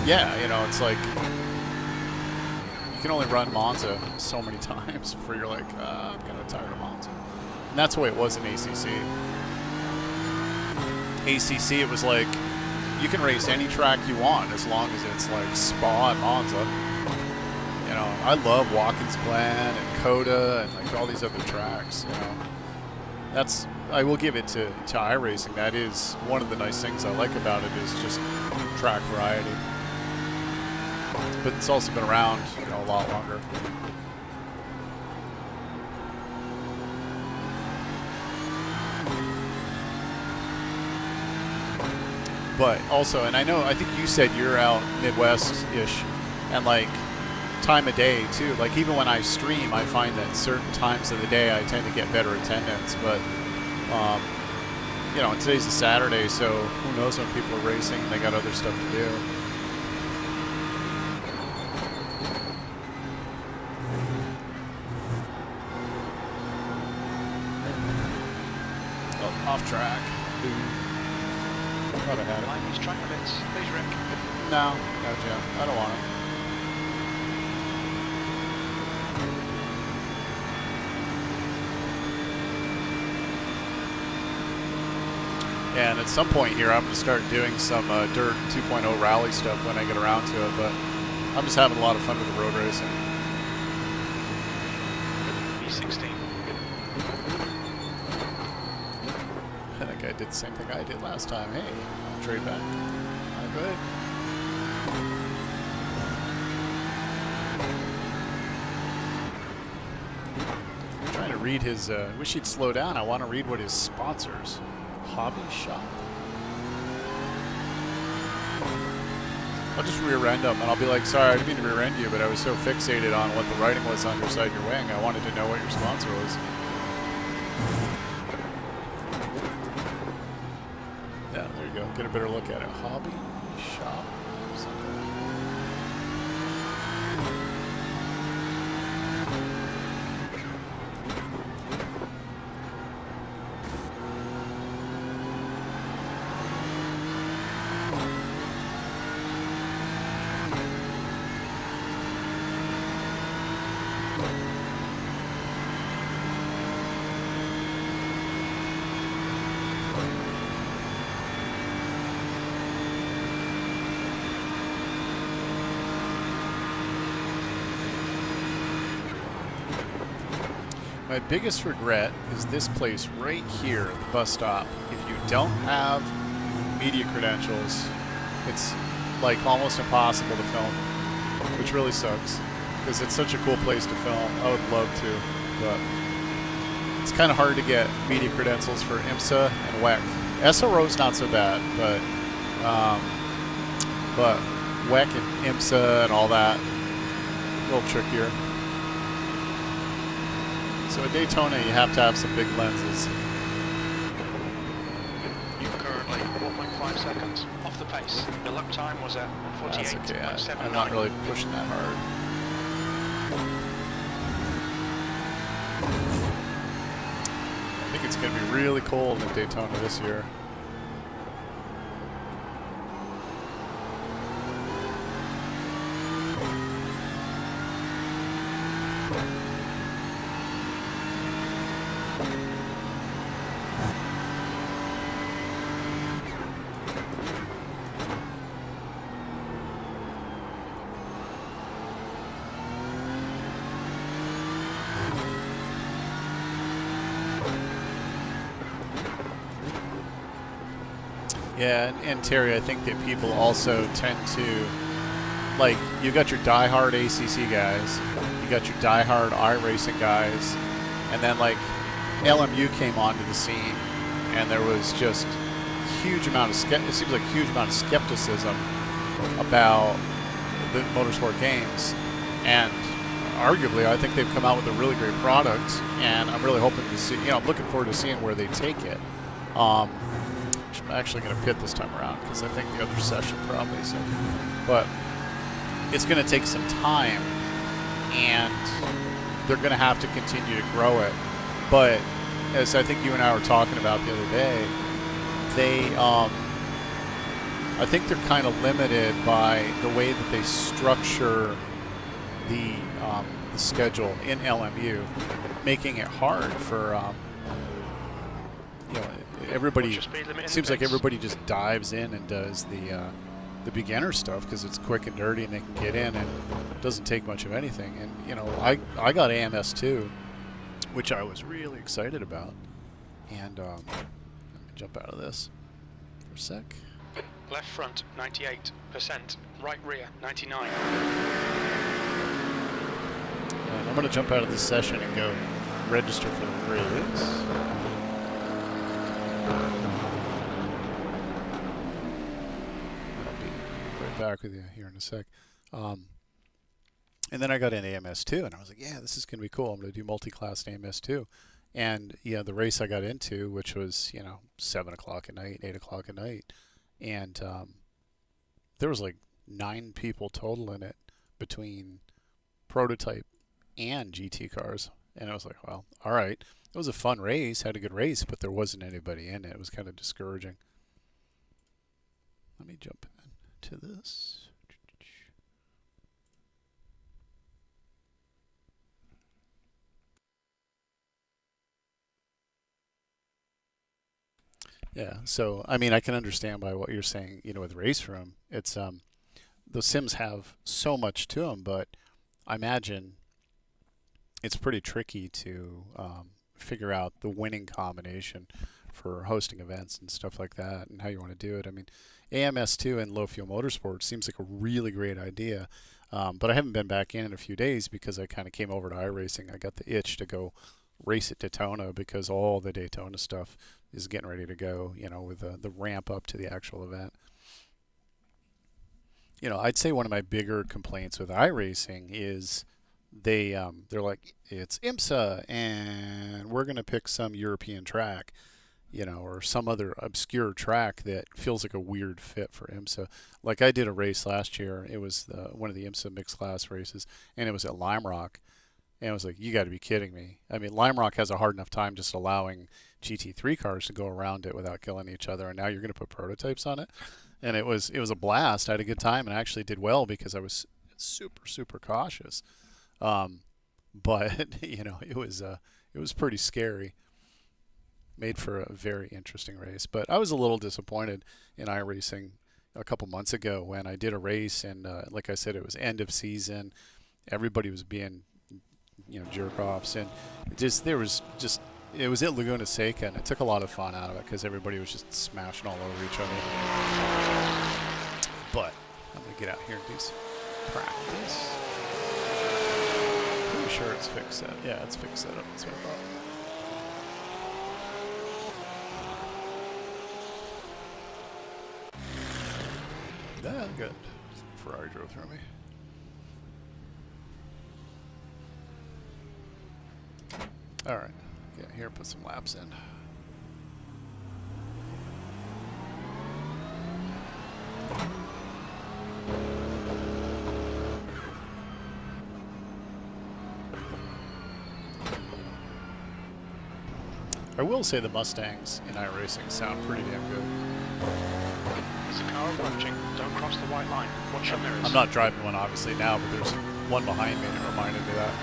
Yeah, you know, it's like you can only run Monza so many times before you're like, I'm kind of tired of Monza. And that's the way it was in ACC. ACC, it was like, you can race any track you want as long as it's like Spa and Monza. You know, I love Watkins Glen and Coda and like all these other tracks, you know. That's, I will give it to iRacing. That is one of the nice things I like about it, is just track variety. But it's also been around, you know, a lot longer. But also, and I think you said you're out Midwest-ish, and like time of day too. Like even when I stream, I find that certain times of the day I tend to get better attendance. But you know, today's a Saturday, so who knows when people are racing and they got other stuff to do. Oh, off track. Thought I had it. Mind these track limits, please, Rick. No, gotcha. I don't want it. And at some point here, I'm going to start doing some Dirt 2.0 rally stuff when I get around to it, but I'm just having a lot of fun with the road racing. B16. I think I did the same thing I did last time. Hey, I'll trade back. I'm good. read his, wish he'd slow down. I want to read what his sponsors. Hobby Shop. I'll just rear end him and I'll be like, sorry, I didn't mean to rear end you, but I was so fixated on what the writing was on your side of your wing. I wanted to know what your sponsor was. Yeah, there you go. Get a better look at it. Hobby Shop. My biggest regret is this place right here, the bus stop. If you don't have media credentials, it's like almost impossible to film, which really sucks because it's such a cool place to film. I would love to, but it's kind of hard to get media credentials for IMSA and WEC. SRO's not so bad, but WEC and IMSA and all that, a little trickier. So at Daytona, you have to have some big lenses. You're currently 4.5 seconds off the pace. The lap time was at 48.79. That's okay. I'm not really pushing that hard. I think it's going to be really cold at Daytona this year. Yeah, and Terry, I think that people also tend to, like, you got your diehard ACC guys, you got your diehard iRacing guys, and then like LMU came onto the scene, and there was just huge amount of it seems like a huge amount of skepticism about the motorsport games, and arguably I think they've come out with a really great product, and I'm really hoping to see, you know, I'm looking forward to seeing where they take it. I'm actually going to pit this time around because I think the other session probably so. But it's going to take some time, and they're going to have to continue to grow it. But as I think you and I were talking about the other day, they, I think they're kind of limited by the way that they structure the schedule in LMU, making it hard for you know, everybody. Seems like everybody just dives in and does the beginner stuff because it's quick and dirty and they can get in and it doesn't take much of anything. And you know, I got AMS too, which I was really excited about. And let me jump out of this for a sec. Left front 98%, right rear 99. And I'm going to jump out of this session and go register for the race. Back with you here in a sec. And then I got in AMS2 and I was like, yeah, this is going to be cool. I'm going to do multi-class in AMS2. And yeah, the race I got into, which was, you know, 7 o'clock at night, 8 o'clock at night. And there was like 9 people total in it between prototype and GT cars. And I was like, well, all right. It was a fun race, had a good race, but there wasn't anybody in it. It was kind of discouraging. Let me jump to this. Yeah, so I mean, I can understand by what you're saying, you know, with Race Room. It's the sims have so much to them, but I imagine it's pretty tricky to figure out the winning combination for hosting events and stuff like that and how you want to do it. I mean, AMS2 and low fuel motorsport seems like a really great idea, but I haven't been back in a few days because I kind of came over to iRacing. I got the itch to go race at Daytona because all the Daytona stuff is getting ready to go, you know, with the ramp up to the actual event. You know, I'd say one of my bigger complaints with iRacing is they're like, it's IMSA and we're going to pick some European track, you know, or some other obscure track that feels like a weird fit for IMSA. Like I did a race last year. It was one of the IMSA mixed class races, and it was at Lime Rock. And I was like, you got to be kidding me. I mean, Lime Rock has a hard enough time just allowing GT3 cars to go around it without killing each other, and now you're going to put prototypes on it. And it was a blast. I had a good time, and I actually did well because I was super cautious. But you know, it was pretty scary. Made for a very interesting race. But I was a little disappointed in iRacing a couple months ago when I did a race, and like I said, it was end of season. Everybody was being, you know, jerk-offs, and it was at Laguna Seca, and it took a lot of fun out of it because everybody was just smashing all over each other. But I'm going to get out here and do some practice. Pretty sure it's fixed set. Yeah, it's fixed setup. That's what I thought. Yeah, good. Ferrari drove through me. All right. Yeah, here, put some laps in. I will say the Mustangs in iRacing sound pretty damn good. There's a car approaching. Don't cross the white line. Watch your mirrors. I'm not driving one obviously now, but there's one behind me and it reminded me of that.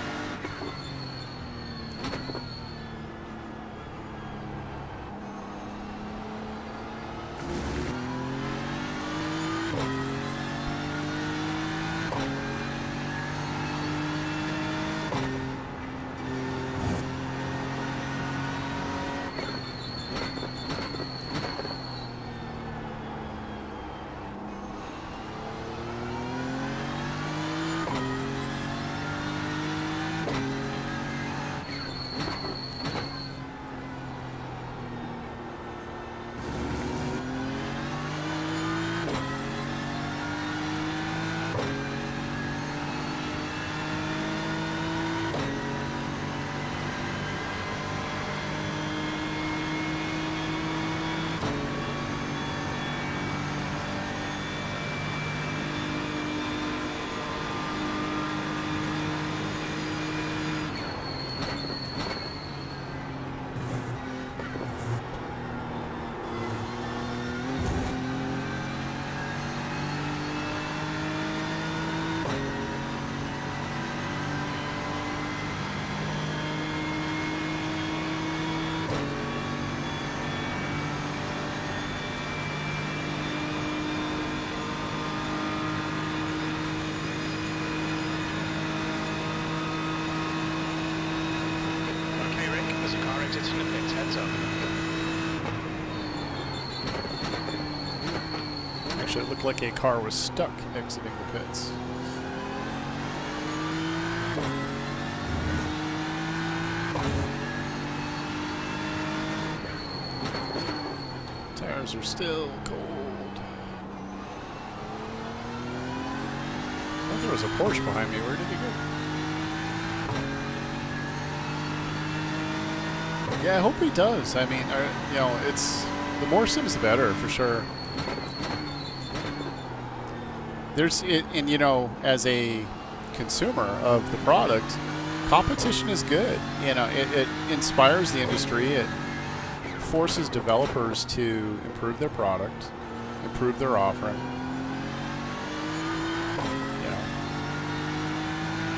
Exits in the pits, heads up. Actually, it looked like a car was stuck exiting the pits. Tires are still cold. I thought there was a Porsche behind me. Where did he go? Yeah, I hope he does. I mean, you know, it's the more sims, the better for sure. And you know, as a consumer of the product, competition is good. You know, it inspires the industry. It forces developers to improve their product, improve their offering.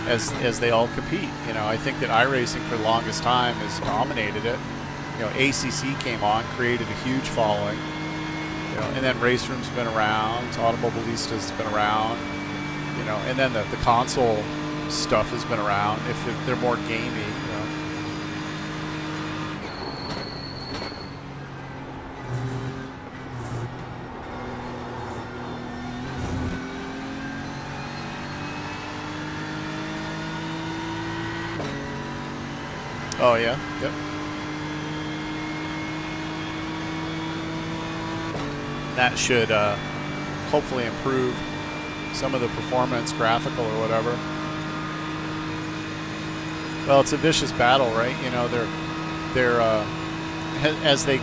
As they all compete. You know, I think that iRacing for the longest time has dominated it. You know, ACC came on, created a huge following. You know, and then Race Room's been around, Automobilista's been around. You know, and then the console stuff has been around. If they're more gamey, you know. Oh yeah, yep. That should hopefully improve some of the performance, graphical or whatever. Well, it's a vicious battle, right? You know, they're as they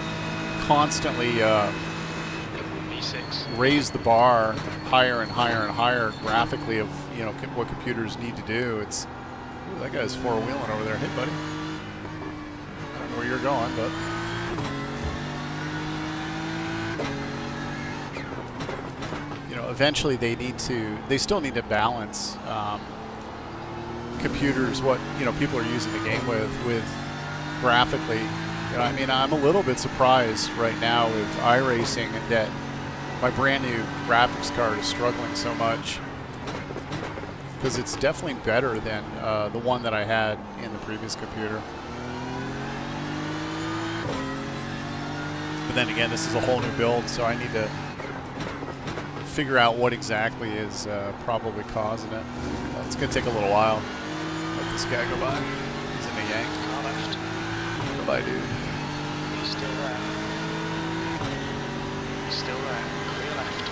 constantly V6. raise the bar higher and higher and higher graphically of, you know, what computers need to do. It's, ooh, that guy's four-wheeling over there. Hey, buddy. I don't know where you're going, but you know, eventually they still need to balance computers, what, you know, people are using the game with graphically. You know, I mean, I'm a little bit surprised right now with iRacing that my brand new graphics card is struggling so much, because it's definitely better than the one that I had in the previous computer. But then again, this is a whole new build, so I need to figure out what exactly is probably causing it. It's going to take a little while. Let this guy go by. He's in a yank. Car left. Goodbye, dude. He's still there. He's still there. Clear left.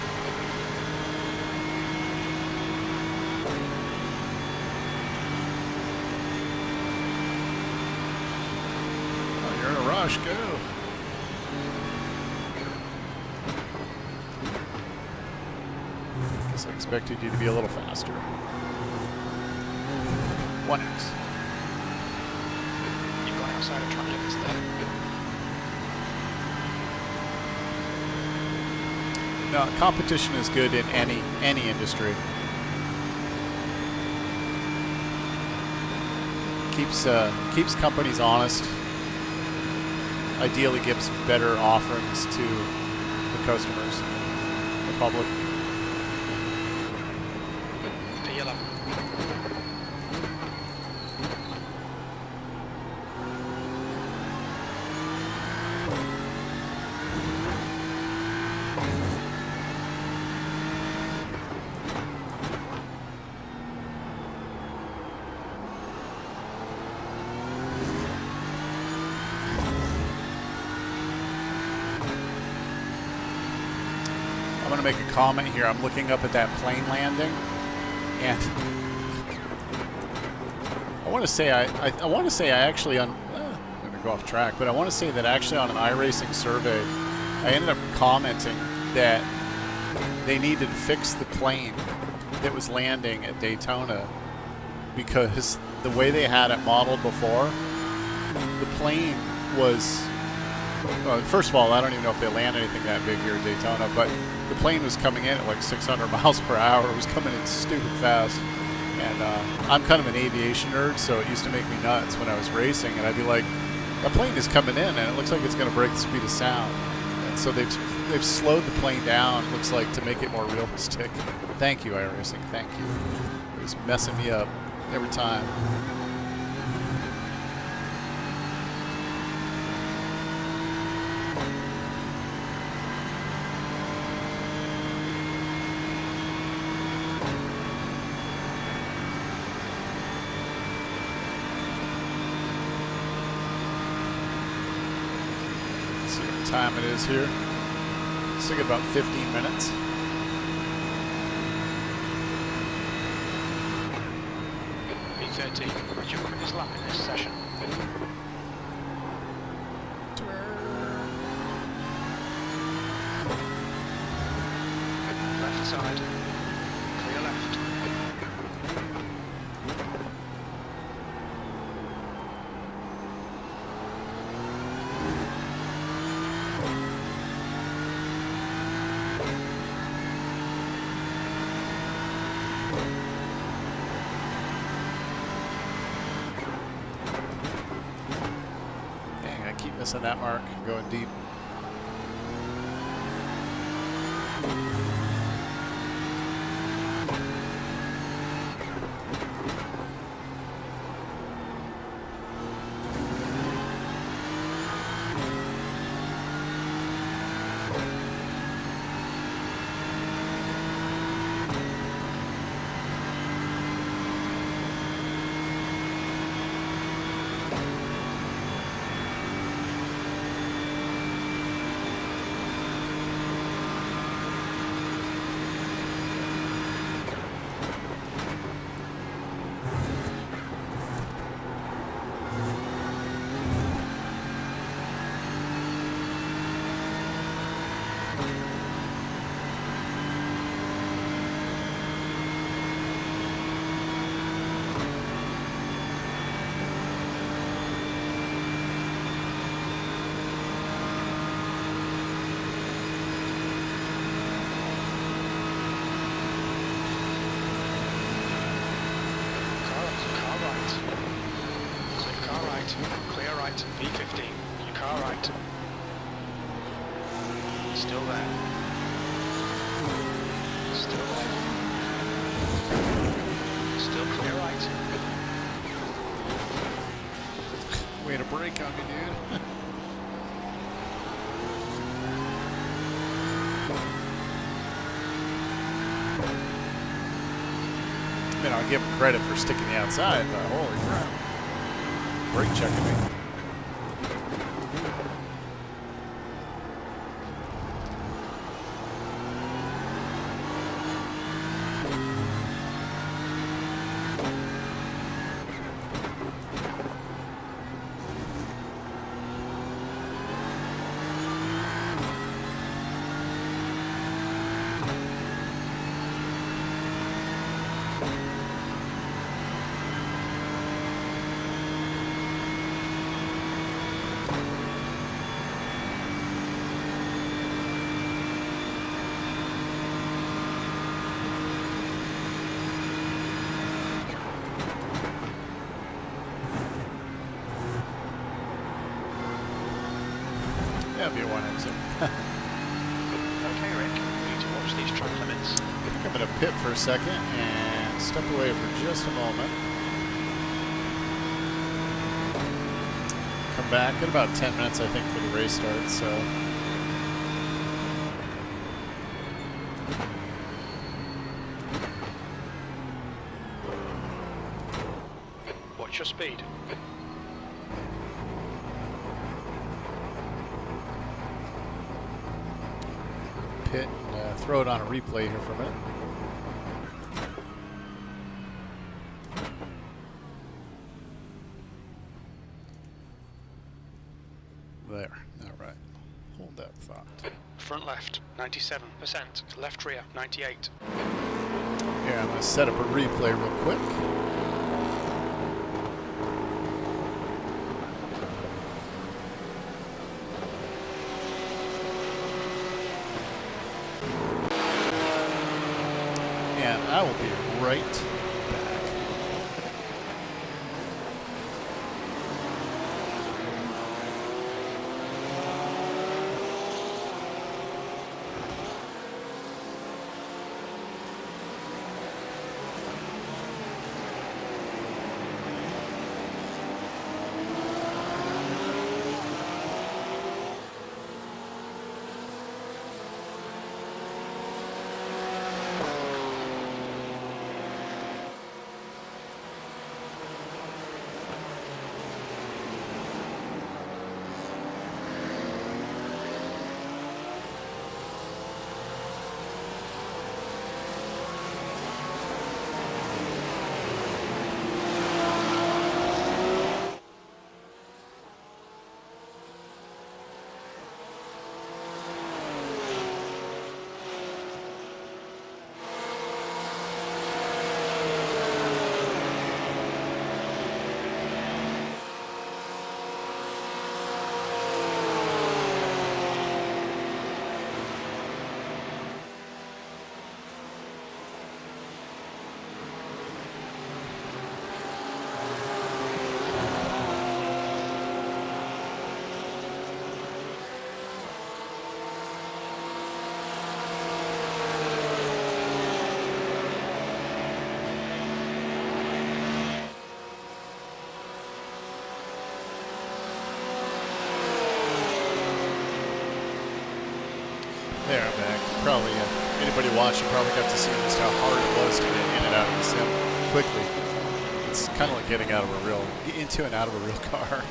Oh, you're in a rush. Go. Guess I expected you to be a little faster. 1x. You've gone outside of track limits there. No, competition is good in any industry. Keeps companies honest. Ideally gives better offerings to the customers, the public. Yellow. I'm going to make a comment here. I'm looking up at that plane landing, and I want to say I want to say I actually I'm going to go off track, but I want to say that actually on an iRacing survey, I ended up commenting that they needed to fix the plane that was landing at Daytona, because the way they had it modeled before, the plane was, well, first of all, I don't even know if they land anything that big here at Daytona, but the plane was coming in at like 600 miles per hour. It was coming in stupid fast. And I'm kind of an aviation nerd, so it used to make me nuts when I was racing. And I'd be like, that plane is coming in, and it looks like it's going to break the speed of sound. And so they've slowed the plane down, looks like, to make it more realistic. Thank you, iRacing. Thank you. It was messing me up every time. Time it is here. Let's take about 15 minutes. V13, what's your quickest lap in this session? Left side. Clear left. Missing that mark, going deep. right, V15, your car right. Still there. Still there. Still clear right. Way to brake on me, dude. I mean, I'll give him credit for sticking the outside, but holy crap. Brake checking me. That'll be one exit. Okay, Rick, we need to watch these track limits. I'm going to pit for a second and step away for just a moment. Come back in about 10 minutes, I think, for the race starts. So. Watch your speed. Pit and throw it on a replay here for a minute. There, all right. Hold that thought. Front left, 97%. Left rear, 98. Here, I'm going to set up a replay real quick. And I will be right back. There, I'm back. Probably, anybody watching probably got to see just how hard it was to get in and out of the sim quickly. It's kind of like getting out of a real, into and out of a real car.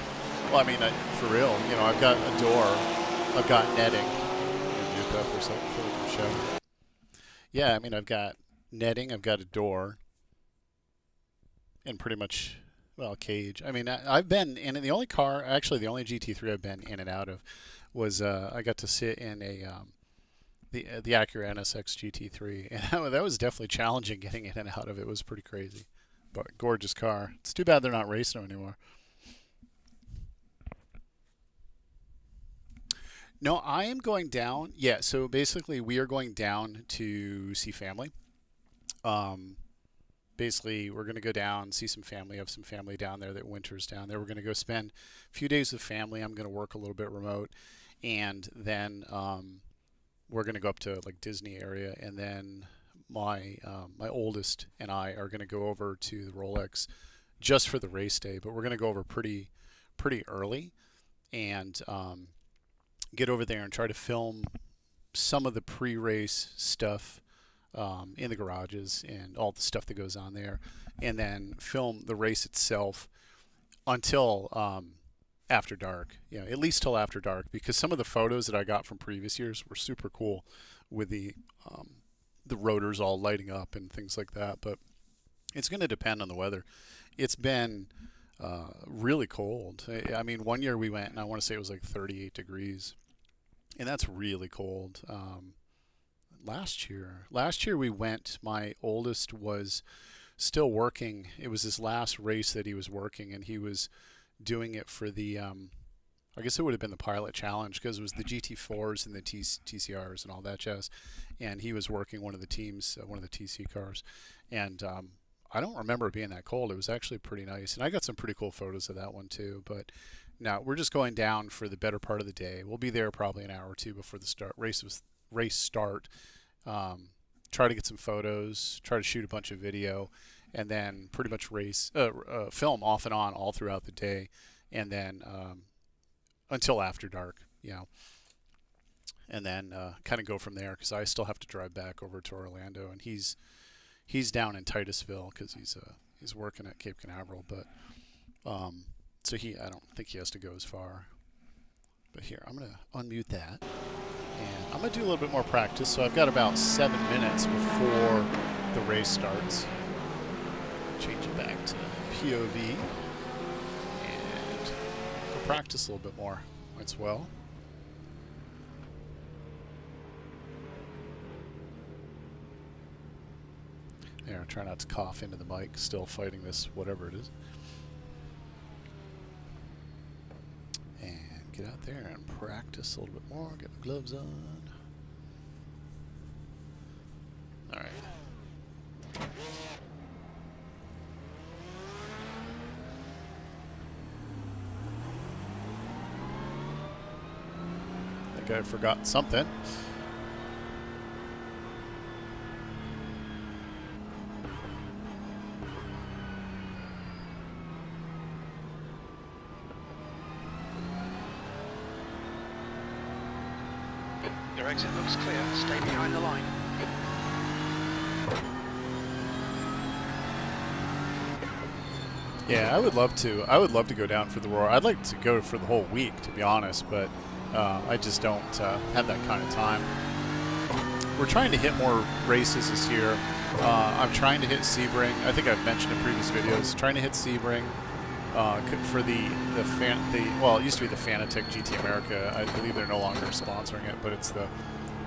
Well, I mean, for real, you know, I've got a door, I've got netting. Mute that for a second for the show. Yeah, I mean, I've got netting, I've got a door, and pretty much, well, cage. I mean, I've been in the only car, actually the only GT3 I've been in and out of was I got to sit in a the Acura NSX GT3, and that was definitely challenging getting in and out of it. It was pretty crazy, but gorgeous car. It's too bad they're not racing them anymore. No, I am going down. Yeah, so basically we are going down to see family. basically we're going to go down, see some family, have some family down there that winters down there. We're going to go spend a few days with family. I'm going to work a little bit remote, and then we're going to go up to like Disney area, and then my oldest and I are going to go over to the Rolex just for the race day, but we're going to go over pretty early and get over there and try to film some of the pre-race stuff in the garages and all the stuff that goes on there, and then film the race itself until after dark, at least till after dark, because some of the photos that I got from previous years were super cool with the rotors all lighting up and things like that. But it's going to depend on the weather. It's been really cold. I mean, one year we went, and I want to say it was like 38 degrees, and that's really cold. Last year we went, my oldest was still working. It was his last race that he was working, and he was doing it for the I guess it would have been the Pilot Challenge, because it was the GT4s and the TCRs and all that jazz, and he was working one of the teams, one of the TC cars, and I don't remember it being that cold. It was actually pretty nice, and I got some pretty cool photos of that one too. But now we're just going down for the better part of the day. We'll be there probably an hour or two before the race start. Try to get some photos, try to shoot a bunch of video, and then pretty much film off and on all throughout the day, and then until after dark, and then kind of go from there, because I still have to drive back over to Orlando, and he's down in Titusville because he's working at Cape Canaveral, but so I don't think he has to go as far. But here, I'm gonna unmute that, and I'm gonna do a little bit more practice. So I've got about 7 minutes before the race starts. Change it back to POV and go practice a little bit more as well. There, try not to cough into the mic, still fighting this, whatever it is. And get out there and practice a little bit more, get my gloves on. All right. I think I forgot something. Your exit looks clear. Stay behind the line. Yeah, I would love to. I would love to go down for the Roar. I'd like to go for the whole week, to be honest, but I just don't have that kind of time. We're trying to hit more races this year. I'm trying to hit Sebring. I think I've mentioned in previous videos. Trying to hit Sebring for well, it used to be the Fanatec GT America. I believe they're no longer sponsoring it, but it's the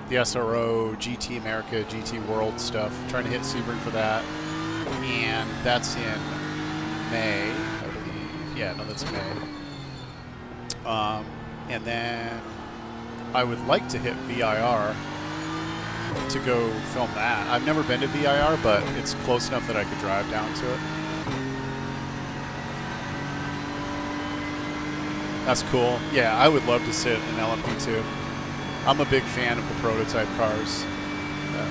SRO, GT America, GT World stuff. Trying to hit Sebring for that, and that's in May, I believe. Yeah, no, that's May. And then I would like to hit VIR to go film that. I've never been to VIR, but it's close enough that I could drive down to it. That's cool. Yeah, I would love to sit in LMP2. I'm a big fan of the prototype cars.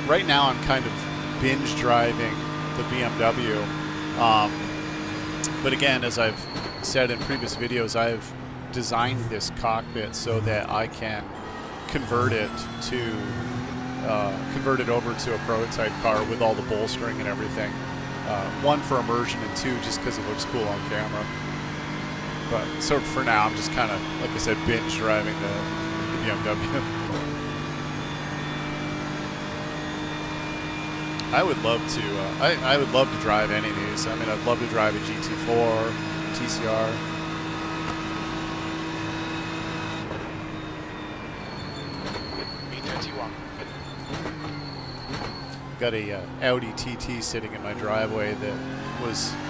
Right now I'm kind of binge driving the BMW. But again, as I've said in previous videos, I've designed this cockpit so that I can convert it over to a prototype car with all the bolstering and everything. One, for immersion, and two, just because it looks cool on camera. But so for now, I'm just kind of, like I said, binge driving the BMW. I would love to. I would love to drive any of these. I mean, I'd love to drive a GT4, TCR. B31. Got a Audi TT sitting in my driveway that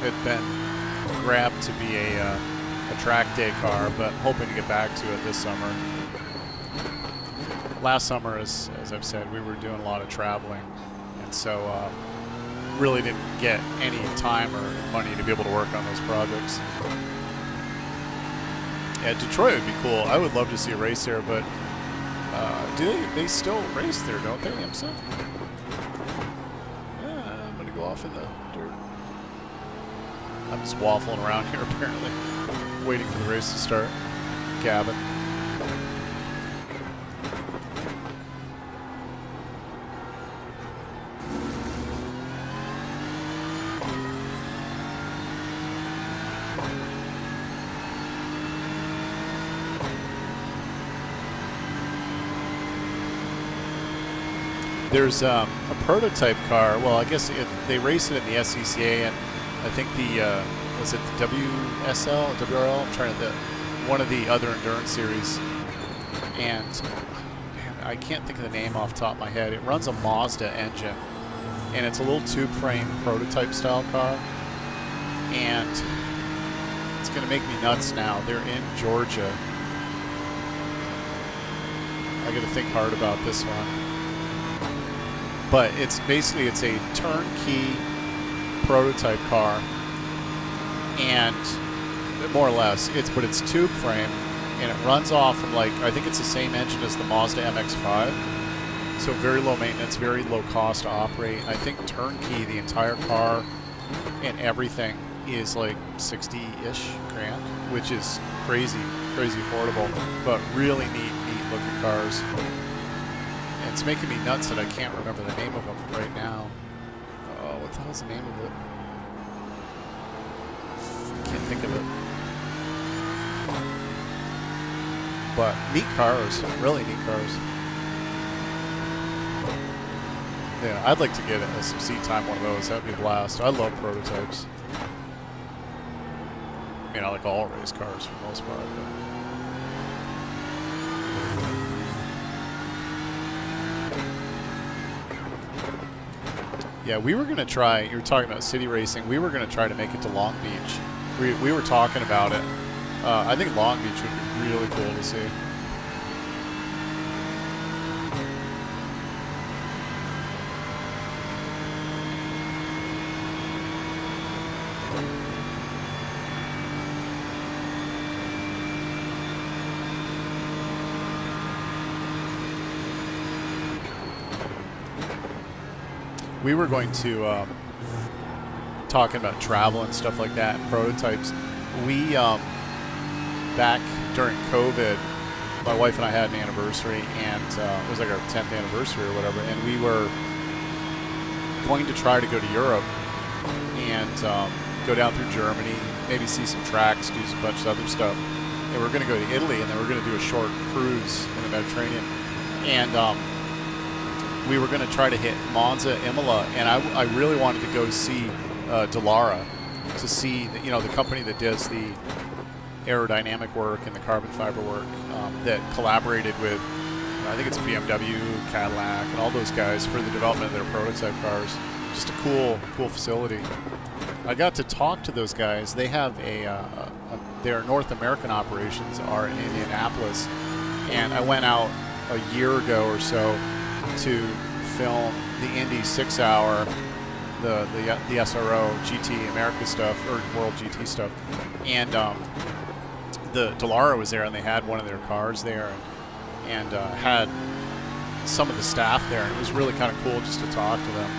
had been grabbed to be a track day car, but hoping to get back to it this summer. Last summer, as I've said, we were doing a lot of traveling, and so really didn't get any time or money to be able to work on those projects. Yeah, Detroit would be cool. I would love to see a race there, but they still race there, don't they, IMSA? Yeah, I'm gonna go off in the dirt. I'm just waffling around here apparently, waiting for the race to start. Cabin. There's a prototype car. Well, I guess they race it in the SCCA, and I think the was it the WSL, WRL? I'm trying to one of the other endurance series, and man, I can't think of the name off the top of my head. It runs a Mazda engine, and it's a little tube frame prototype style car, and it's gonna make me nuts now. They're in Georgia. I got to think hard about this one. But it's basically, it's a turnkey prototype car, and more or less, but it's tube frame, and it runs off from, like, I think it's the same engine as the Mazda MX-5, so very low maintenance, very low cost to operate. I think turnkey, the entire car and everything is like 60-ish grand, which is crazy affordable, but really neat looking cars. It's making me nuts that I can't remember the name of them right now. Oh, what the hell's the name of it? Can't think of it. But neat cars, really neat cars. Yeah, I'd like to get some seat time one of those. That'd be a blast. I love prototypes. I mean, I like all race cars for the most part. But yeah, we were going to try, you were talking about city racing, we were going to try to make it to Long Beach. We were talking about it. I think Long Beach would be really cool to see. We were going to, talking about travel and stuff like that, and prototypes. We, back during COVID, my wife and I had an anniversary, and it was like our 10th anniversary or whatever, and we were going to try to go to Europe and go down through Germany, maybe see some tracks, do a bunch of other stuff. And we're going to go to Italy, and then we're going to do a short cruise in the Mediterranean. And we were going to try to hit Monza, Imola, and I really wanted to go see Dallara, to see the, the company that does the aerodynamic work and the carbon fiber work, that collaborated with, I think it's BMW, Cadillac, and all those guys for the development of their prototype cars. Just a cool facility. I got to talk to those guys. They have their North American operations are in Indianapolis, and I went out a year ago or so to film the Indy 6-hour, the SRO GT America stuff, or World GT stuff, and the Dallara was there, and they had one of their cars there, and had some of the staff there, and it was really kind of cool just to talk to them.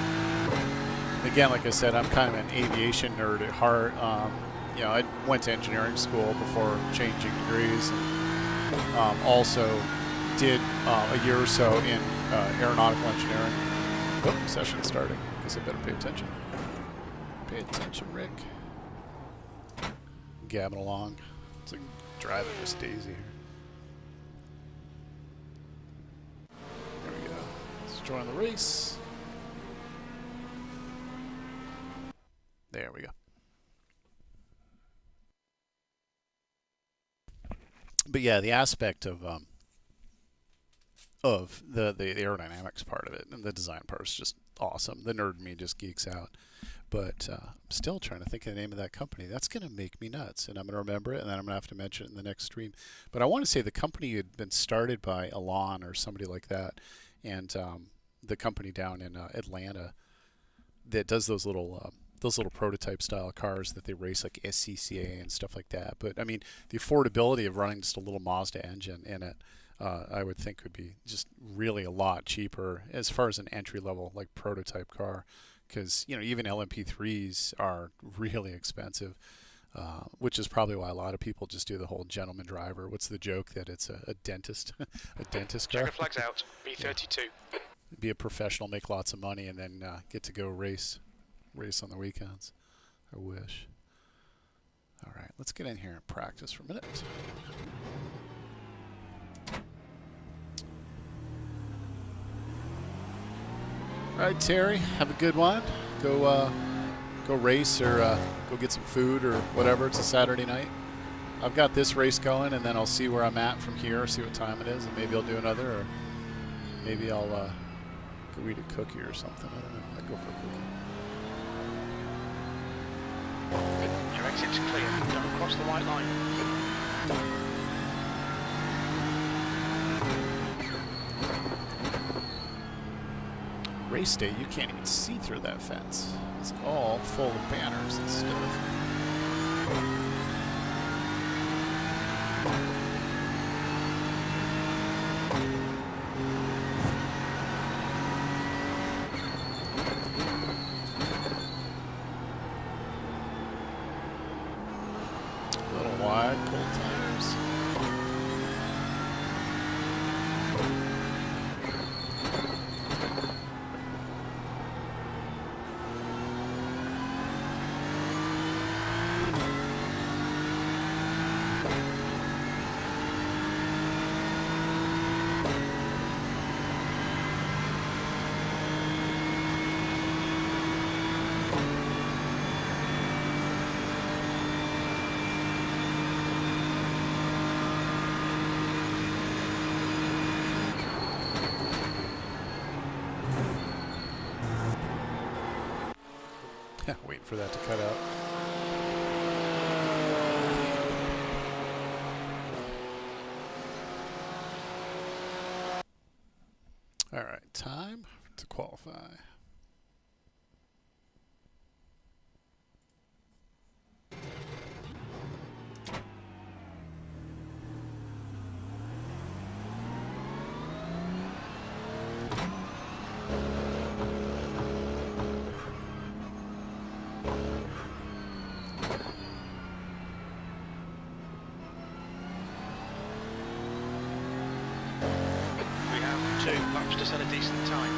Again, like I said, I'm kind of an aviation nerd at heart. I went to engineering school before changing degrees, and also did a year or so in aeronautical engineering. Oh, session starting. Guess I better pay attention. Pay attention, Rick. Gabbing along. It's like driving Miss Daisy here. There we go. Let's join the race. There we go. But yeah, the aspect of the aerodynamics part of it and the design part is just awesome. The nerd in me just geeks out. But I'm still trying to think of the name of that company. That's going to make me nuts, and I'm going to remember it, and then I'm going to have to mention it in the next stream. But I want to say the company had been started by Elon or somebody like that, and the company down in Atlanta that does those little prototype style cars that they race, like SCCA and stuff like that. But I mean, the affordability of running just a little Mazda engine in it, I would think would be just really a lot cheaper as far as an entry level like prototype car, because you know even LMP3s are really expensive. Which is probably why a lot of people just do the whole gentleman driver. What's the joke that it's a dentist, a dentist car? Checker flags out. B32. Be a professional, make lots of money, and then get to go race on the weekends. I wish. All right, let's get in here and practice for a minute. All right, Terry, have a good one. Go race or go get some food or whatever. It's a Saturday night. I've got this race going, and then I'll see where I'm at from here, see what time it is, and maybe I'll do another, or maybe I'll go eat a cookie or something. I don't know. I'd go for a cookie. Your exit's clear. Don't cross the white line. Race day, you can't even see through that fence. It's all full of banners and stuff. A little wide, pull tires. Wait for that to cut out. All right, time to qualify. Laps to set a decent time.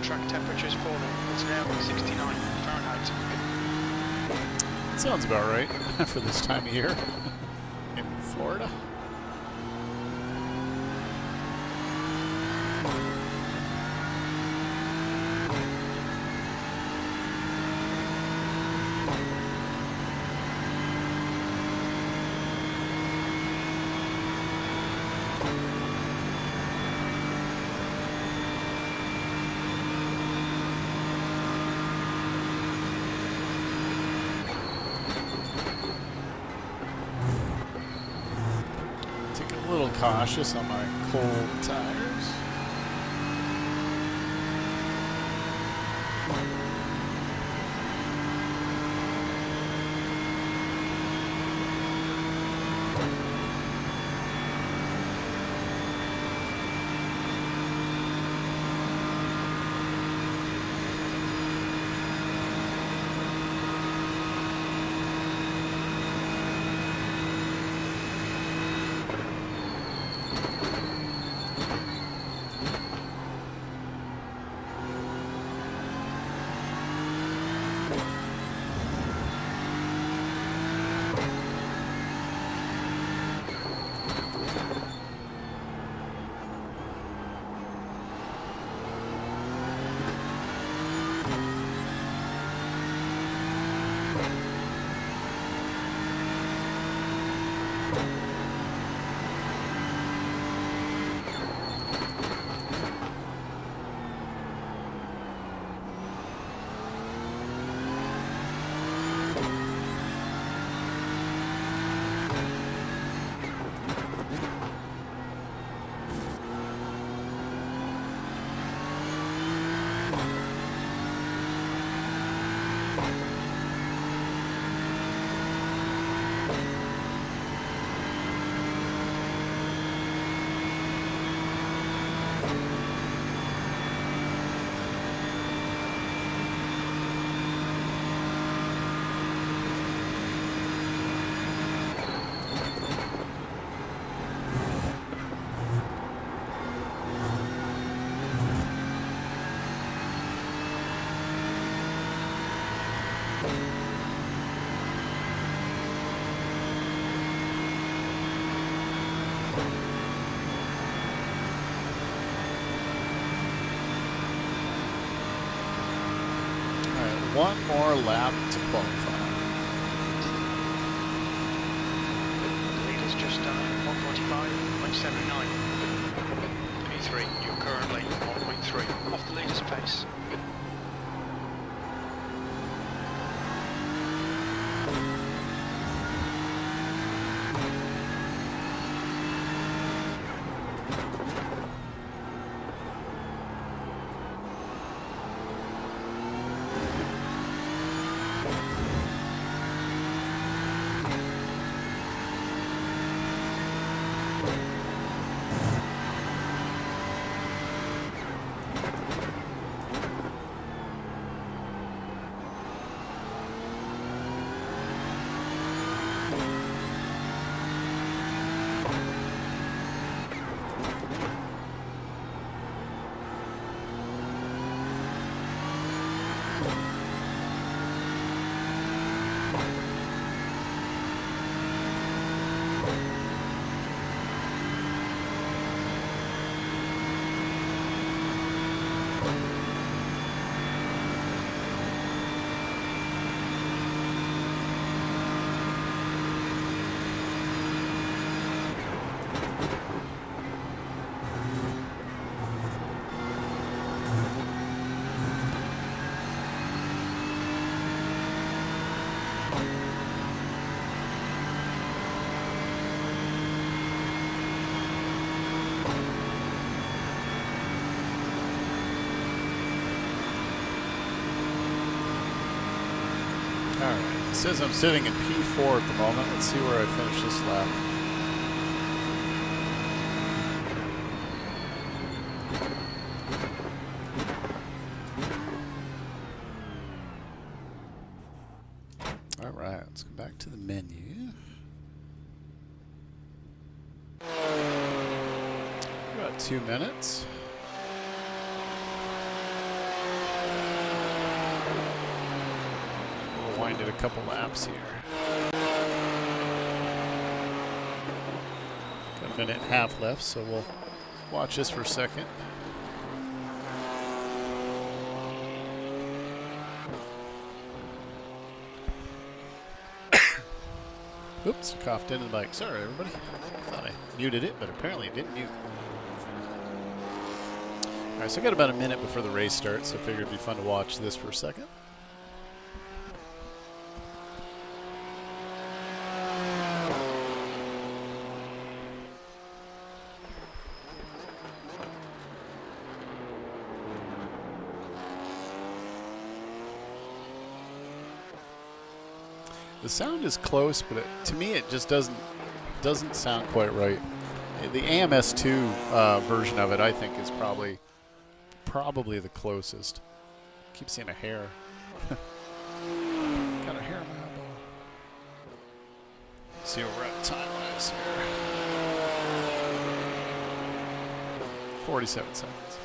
Track temperature is falling. It's now 69 Fahrenheit. Sounds about right for this time of year in Florida. A little cautious on my cold tires. one more lap to qualify. The leader's just done 1:45.79. P3, you're currently 1.3 off the leader's pace. Alright, it says I'm sitting in P4 at the moment. Let's see where I finish this lap. Alright, let's go back to the menu. About 2 minutes. Winded a couple laps here. Got a minute and a half left, so we'll watch this for a second. Oops, coughed into the mic. Sorry, everybody. Thought I muted it, but apparently it didn't mute. All right, so I got about a minute before the race starts, so I figured it'd be fun to watch this for a second. The sound is close, but to me it just doesn't sound quite right. The AMS2 version of it, I think, is probably the closest. Keep seeing a hair. Got a hair in my elbow. See what we're at time-wise here. 47 seconds.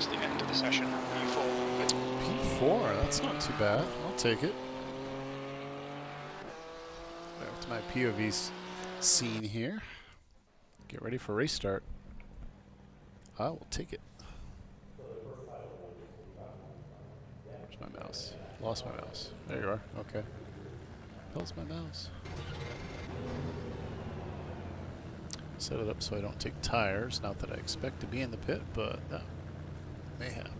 The end of the session. P4. P4, that's not too bad. I'll take it. That's my POV scene here. Get ready for race start. I will take it. Where's my mouse? Lost my mouse. There you are. Okay. How's my mouse? Set it up so I don't take tires. Not that I expect to be in the pit, but that may happen.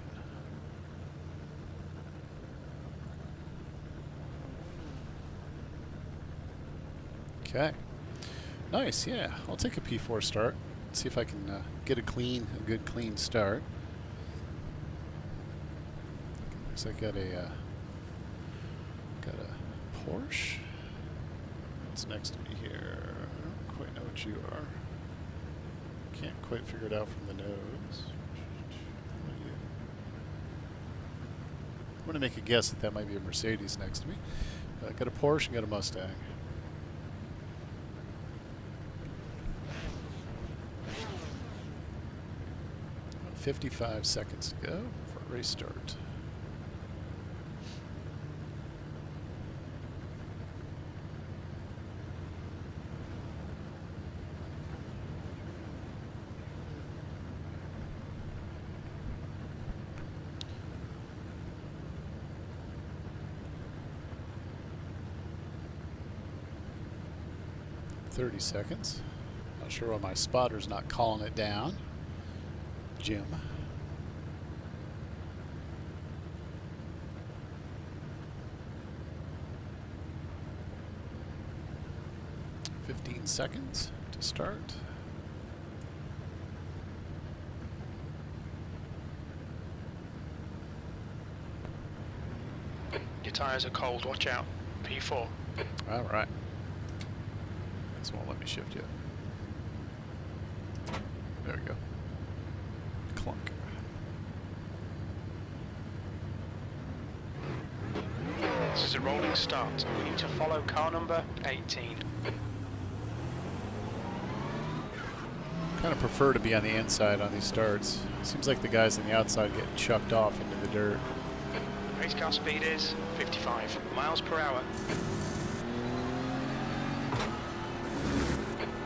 Okay. Nice, yeah. I'll take a P4 start. See if I can get a good clean start. Looks like got a Porsche. What's next to me here? I don't quite know what you are. Can't quite figure it out from the nose. What are you? I'm going to make a guess that that might be a Mercedes next to me. Got a Porsche and got a Mustang. 55 seconds to go for a race start. .30 seconds. Not sure why my spotter's not calling it down. Jim. Seconds to start. Your tires are cold, watch out. P4. All right. This won't let me shift yet. There we go. Clunk. This is a rolling start. We need to follow car number 18. Kind of prefer to be on the inside on these starts. Seems like the guys on the outside get chucked off into the dirt. Race car speed is 55 miles per hour.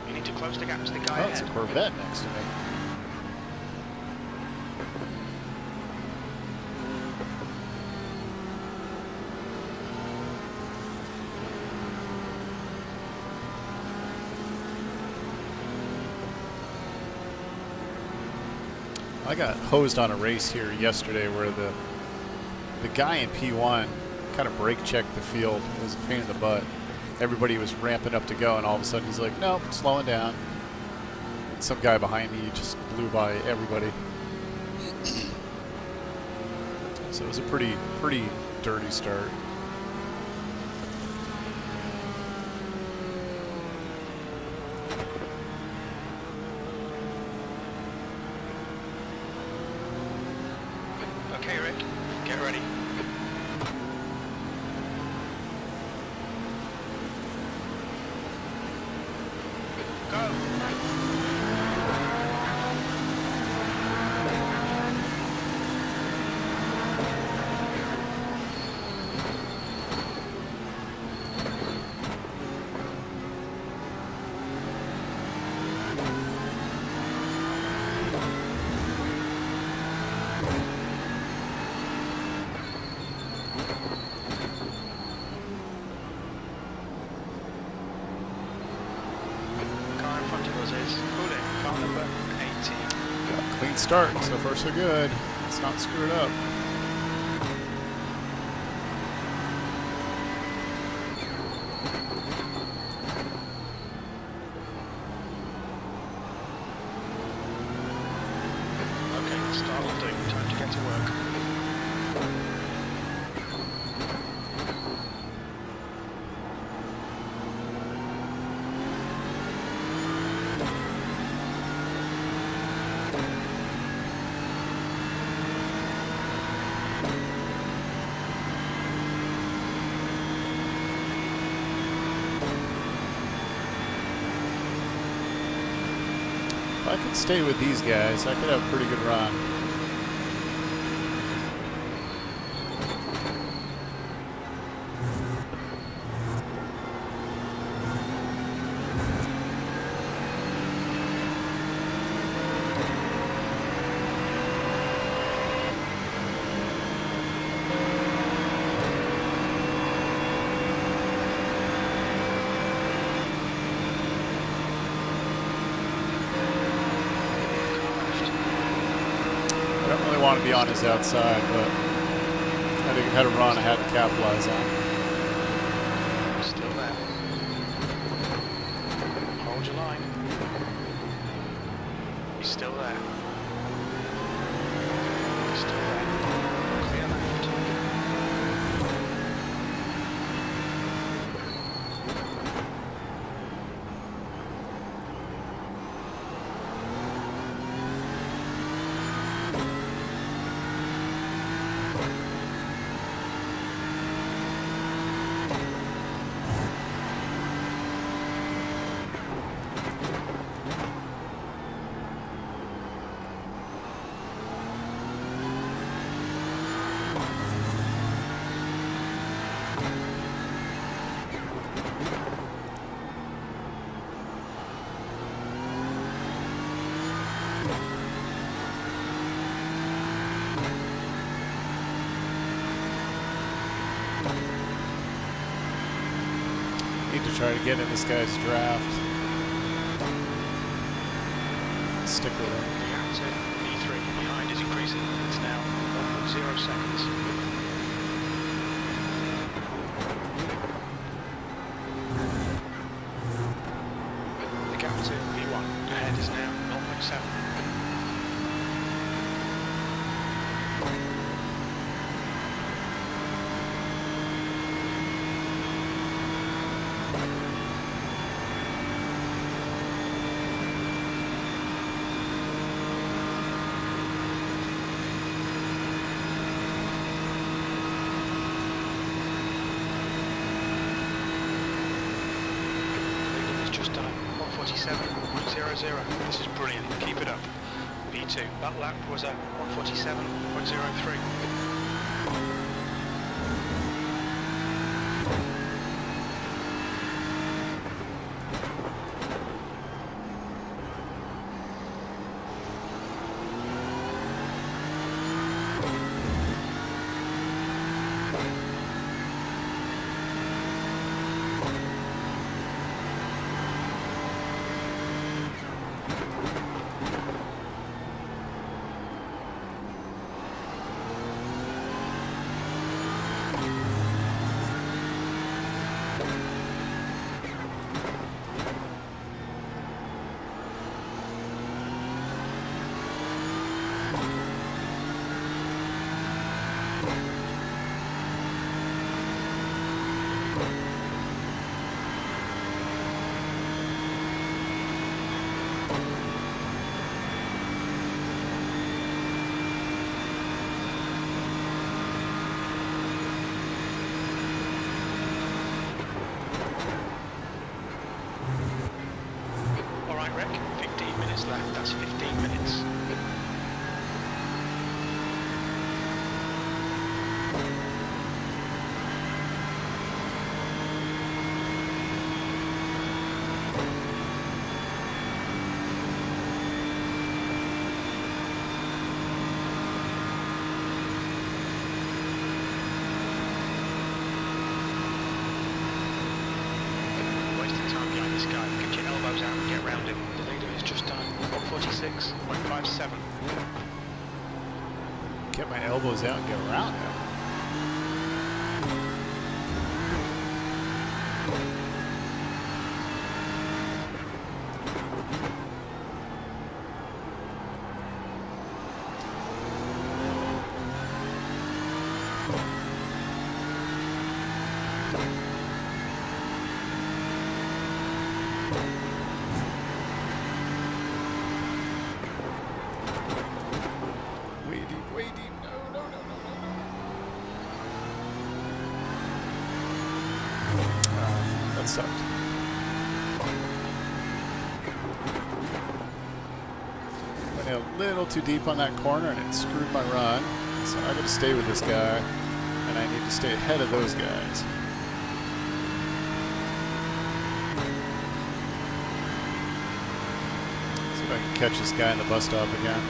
You need to close the gap to the guy ahead. It's a Corvette next to me. I got hosed on a race here yesterday where the guy in P1 kind of brake checked the field. It was a pain in the butt. Everybody was ramping up to go, and all of a sudden he's like, nope, slowing down. And some guy behind me just blew by everybody. So it was a pretty dirty start. Okay, Rick, get ready. Go! Car number 18. Clean start, so far so good. Let's not screw it up. Okay, let's start loading. Time to get to work. If I could stay with these guys, I could have a pretty good run. I don't really want to be on his outside, but I think I had a run I had to capitalize on. Still there. Hold your line. He's still there. He's still there. Clear left. to try to get in this guy's draft. Stick with him. The gap to E3 behind is increasing. It's now 1.0 seconds. The gap to V1 ahead is now 0.7. Just done 147.00. This is brilliant. Keep it up. V2. That lap was a 147.03. Rick, 15 minutes left, that's 15 minutes. Wasting time behind this guy, get your elbows out and get round him. The leader has just done 146.57. Get my elbows out and get around him. Way deep. No. That sucked. Went a little too deep on that corner and it screwed my run. So I got to stay with this guy, and I need to stay ahead of those guys. See if I can catch this guy in the bus stop again.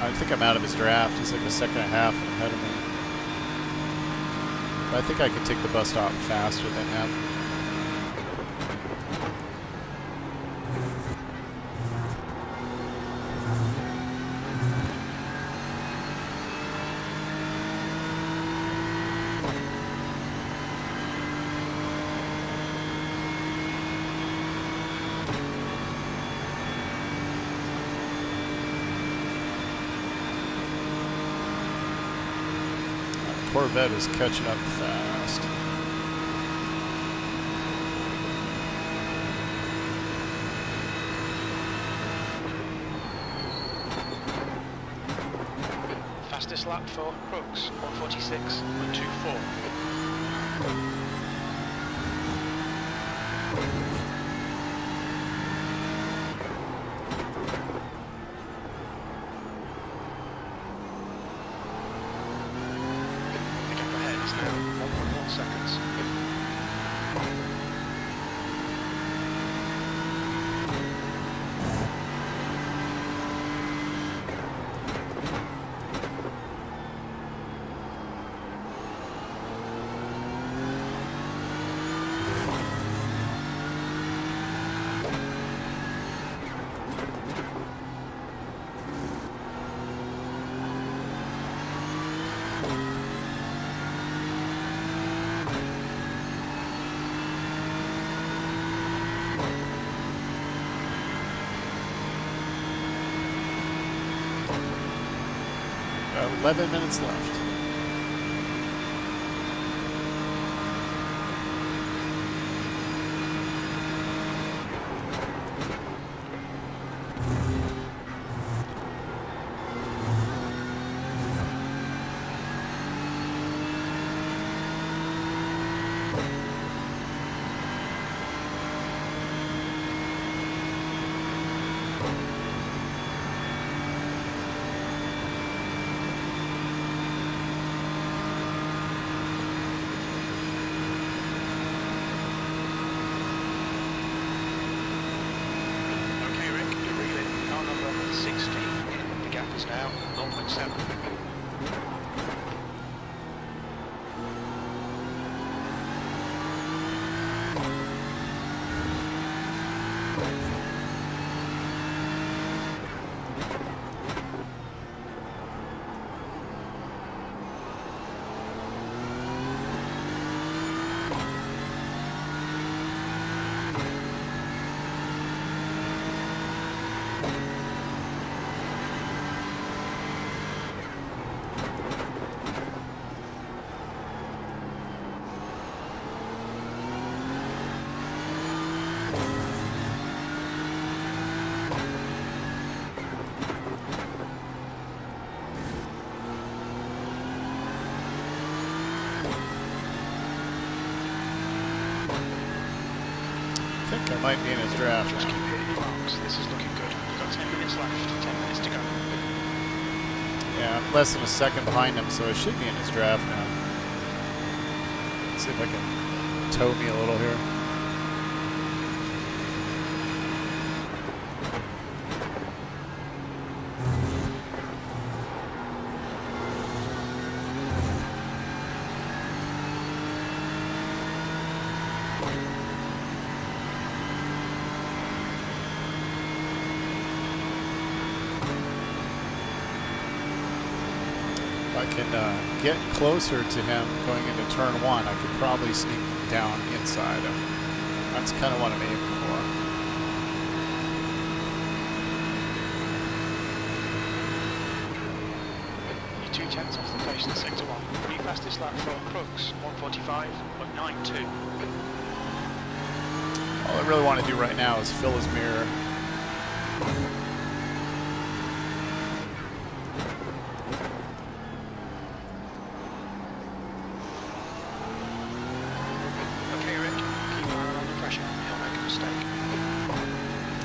I think I'm out of his draft. He's like a second and a half ahead of me. But I think I could take the bus stop faster than him. Corvette is catching up fast. Fastest lap for Crooks, 146.24. Seconds. 11 minutes left. Now 0.7. I think I might be in his draft. Just keep hitting your marks. This is looking good. We've got 10 minutes left. 10 minutes to go. Yeah, I'm less than a second behind him, so I should be in his draft now. Let's see if I can tow me a little here. If I can get closer to him going into turn one, I could probably sneak down inside him. That's kind of what I'm aiming for. You're 2/10 off the pace in sector one. Pretty fastest lap for Crooks, 1:45.92. All I really want to do right now is fill his mirror.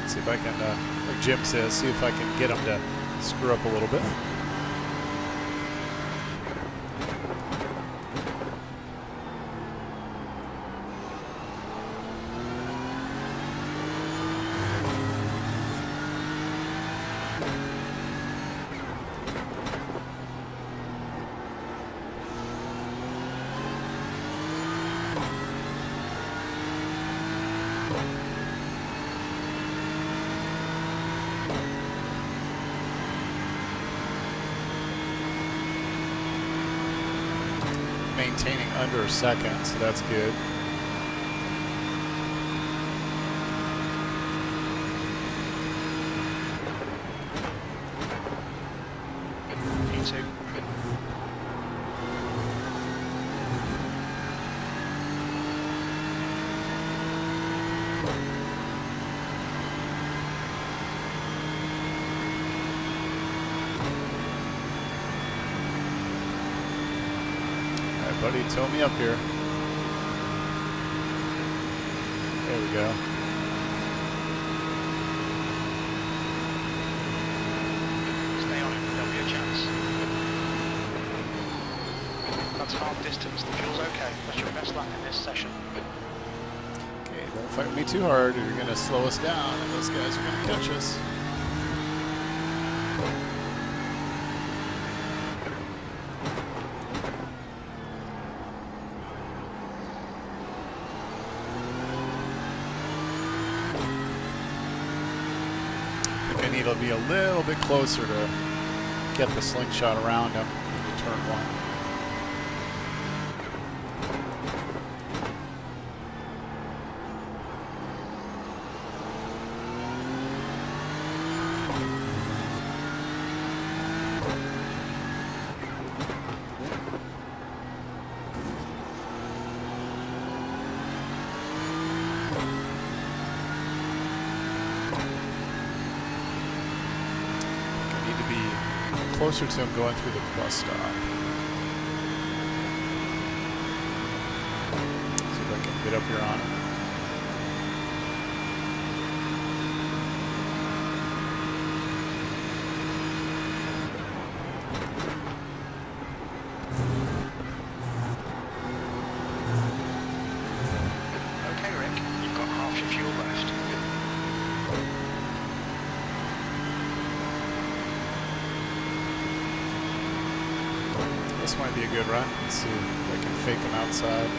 See if I can, like Jim says, see if I can get him to screw up a little bit. Maintaining under a second, so that's good. P2. Buddy, tow me up here. There we go. Stay on it, there'll be a chance. That's half distance, the fuel's okay. That's your best lap in this session. Okay, don't fight me too hard or you're going to slow us down and those guys are going to catch us. I need to be a little bit closer to get the slingshot around him into turn one. to be closer to him going through the bus stop. See if I can get up here on him. Okay, Rick, you've got half your fuel left. This might be a good run. Let's see if I can fake him outside.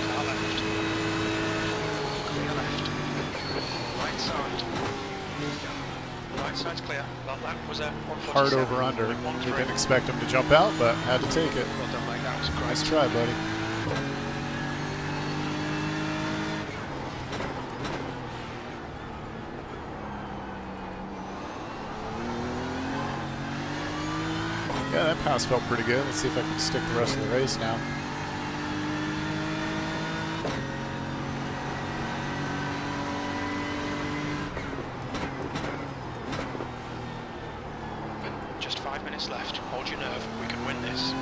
Car left. Clear left. Right side. Right side's clear. Well, that was a 147. Hard over under. You didn't expect him to jump out, but had to take it. Well done, mate. That was great. Nice try, buddy. Yeah, that pass felt pretty good. Let's see if I can stick the rest of the race now. Just 5 minutes left. Hold your nerve. We can win this.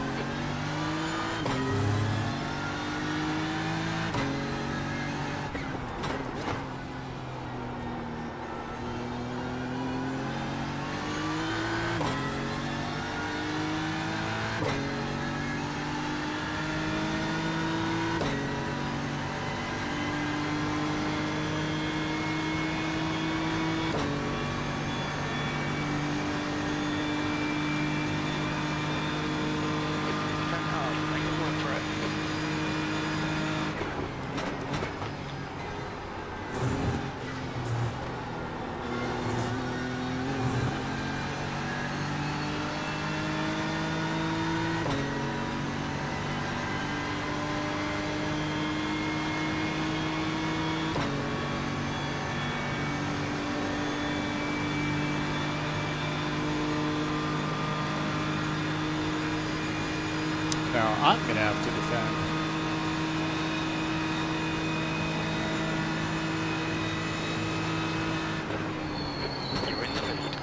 Now I'm going to have to defend. You're in the lead.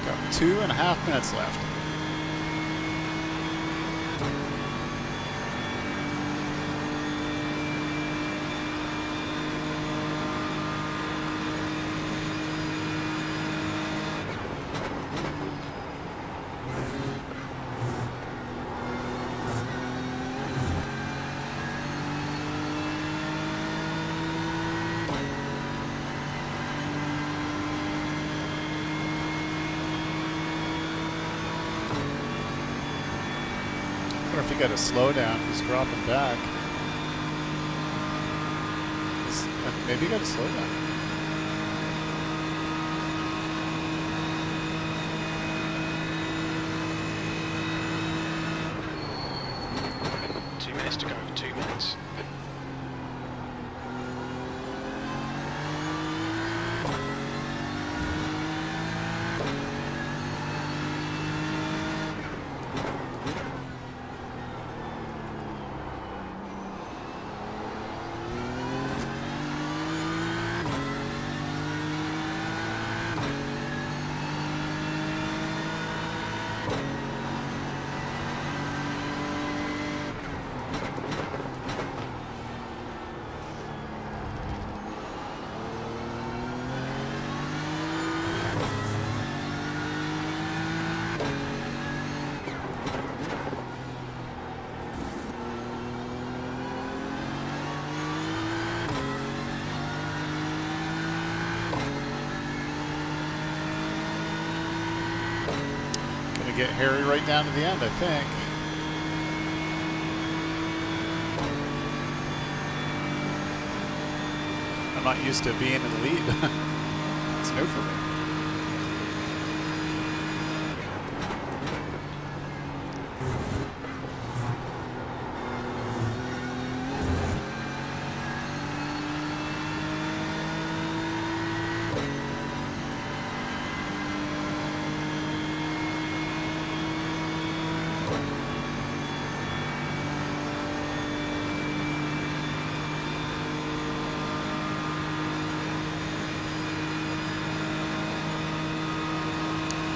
Got 2.5 minutes left. I wonder if he got a slowdown. He's dropping back. Maybe he got a slowdown. Two minutes to go. 2 minutes. to get hairy right down to the end, I think. I'm not used to being in the lead. It's new for me.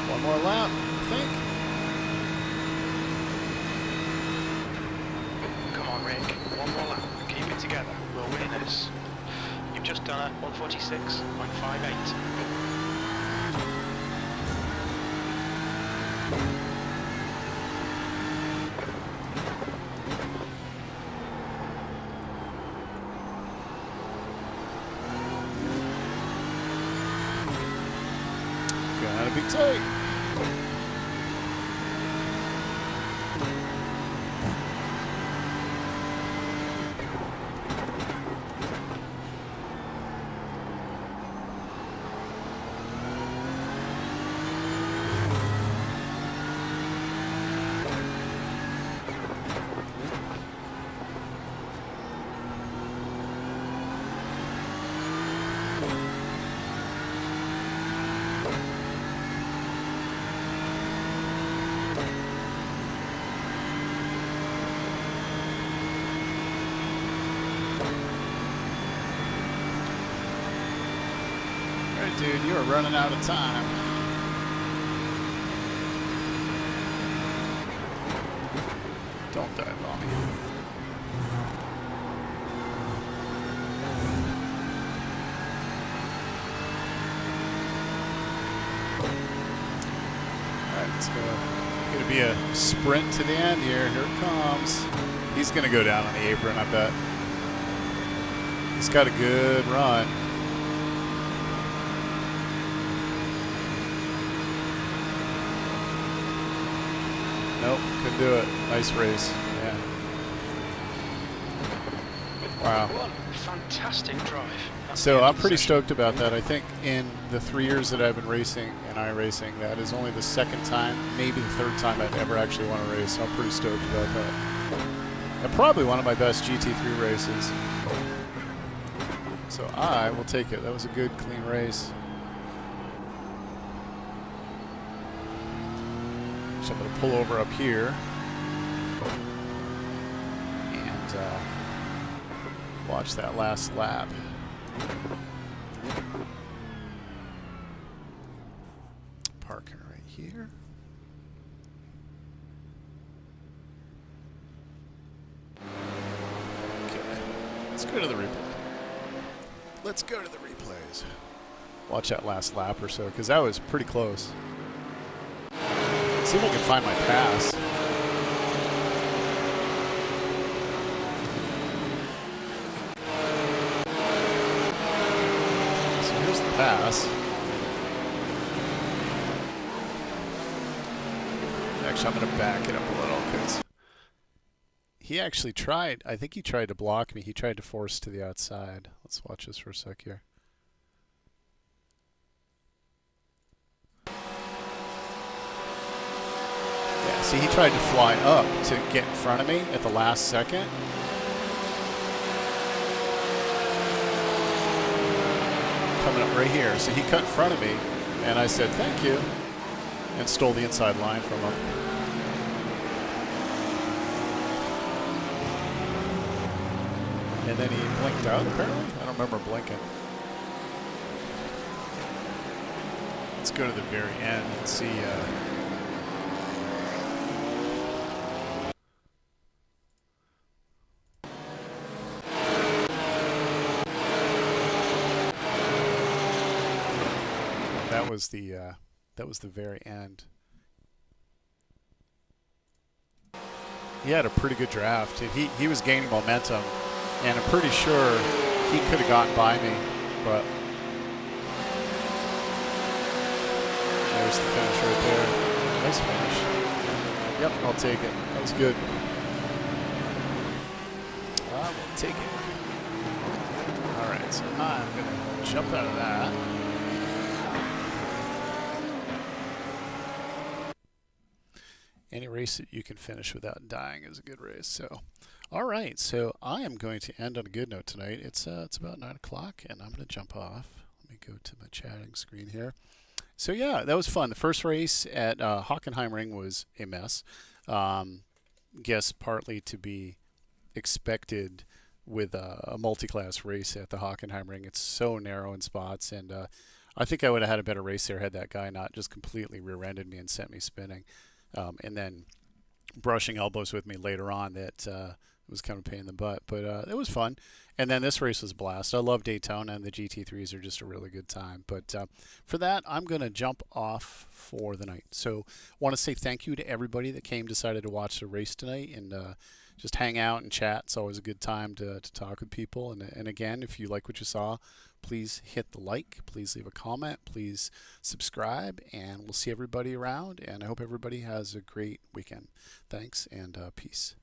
One more lap, I think. Come on, Rick. One more lap. Keep it together. We're winners. You've just done a 146.58. Gotta be tight. Dude, you are running out of time. Don't dive on me. Alright, let's go. Gonna be a sprint to the end here. Here it comes. He's gonna go down on the apron, I bet. He's got a good run. Nope, couldn't do it. Nice race. Yeah. Wow. What a fantastic drive. So I'm pretty stoked about that. I think in the 3 years that I've been racing in iRacing, that is only the second time, maybe the third time I've ever actually won a race. So I'm pretty stoked about that. And probably one of my best GT3 races. So I will take it. That was a good, clean race. So I'm going to pull over up here and watch that last lap. Parking right here. Okay, let's go to the replay. Let's go to the replays. Watch that last lap or so, because that was pretty close. See if I can find my pass. So here's the pass. Actually, I'm going to back it up a little because he actually tried. I think he tried to block me. He tried to force to the outside. Let's watch this for a sec here. Yeah, see, he tried to fly up to get in front of me at the last second. Coming up right here. So he cut in front of me, and I said, thank you, and stole the inside line from him. And then he blinked out, apparently. I don't remember blinking. Let's go to the very end and see... that was the very end. He had a pretty good draft. He was gaining momentum, and I'm pretty sure he could have gotten by me, but there's the finish right there. Nice finish. Yep, I'll take it. That was good. I will take it. All right, so I'm going to jump out of that. Any race that you can finish without dying is a good race. So, all right, so I am going to end on a good note tonight. It's about 9 o'clock, and I'm going to jump off. Let me go to my chatting screen here. So yeah, that was fun. The first race at Hockenheimring was a mess. Guess partly to be expected with a multi-class race at the Hockenheimring. It's so narrow in spots, and I think I would have had a better race there had that guy not just completely rear-ended me and sent me spinning. And then brushing elbows with me later on that was kind of a pain in the butt. But it was fun. And then this race was a blast. I love Daytona, and the GT3s are just a really good time. But for that, I'm going to jump off for the night. So I want to say thank you to everybody that decided to watch the race tonight and just hang out and chat. It's always a good time to talk with people. And again, if you like what you saw, please hit the like. Please leave a comment. Please subscribe. And we'll see everybody around. And I hope everybody has a great weekend. Thanks, and peace.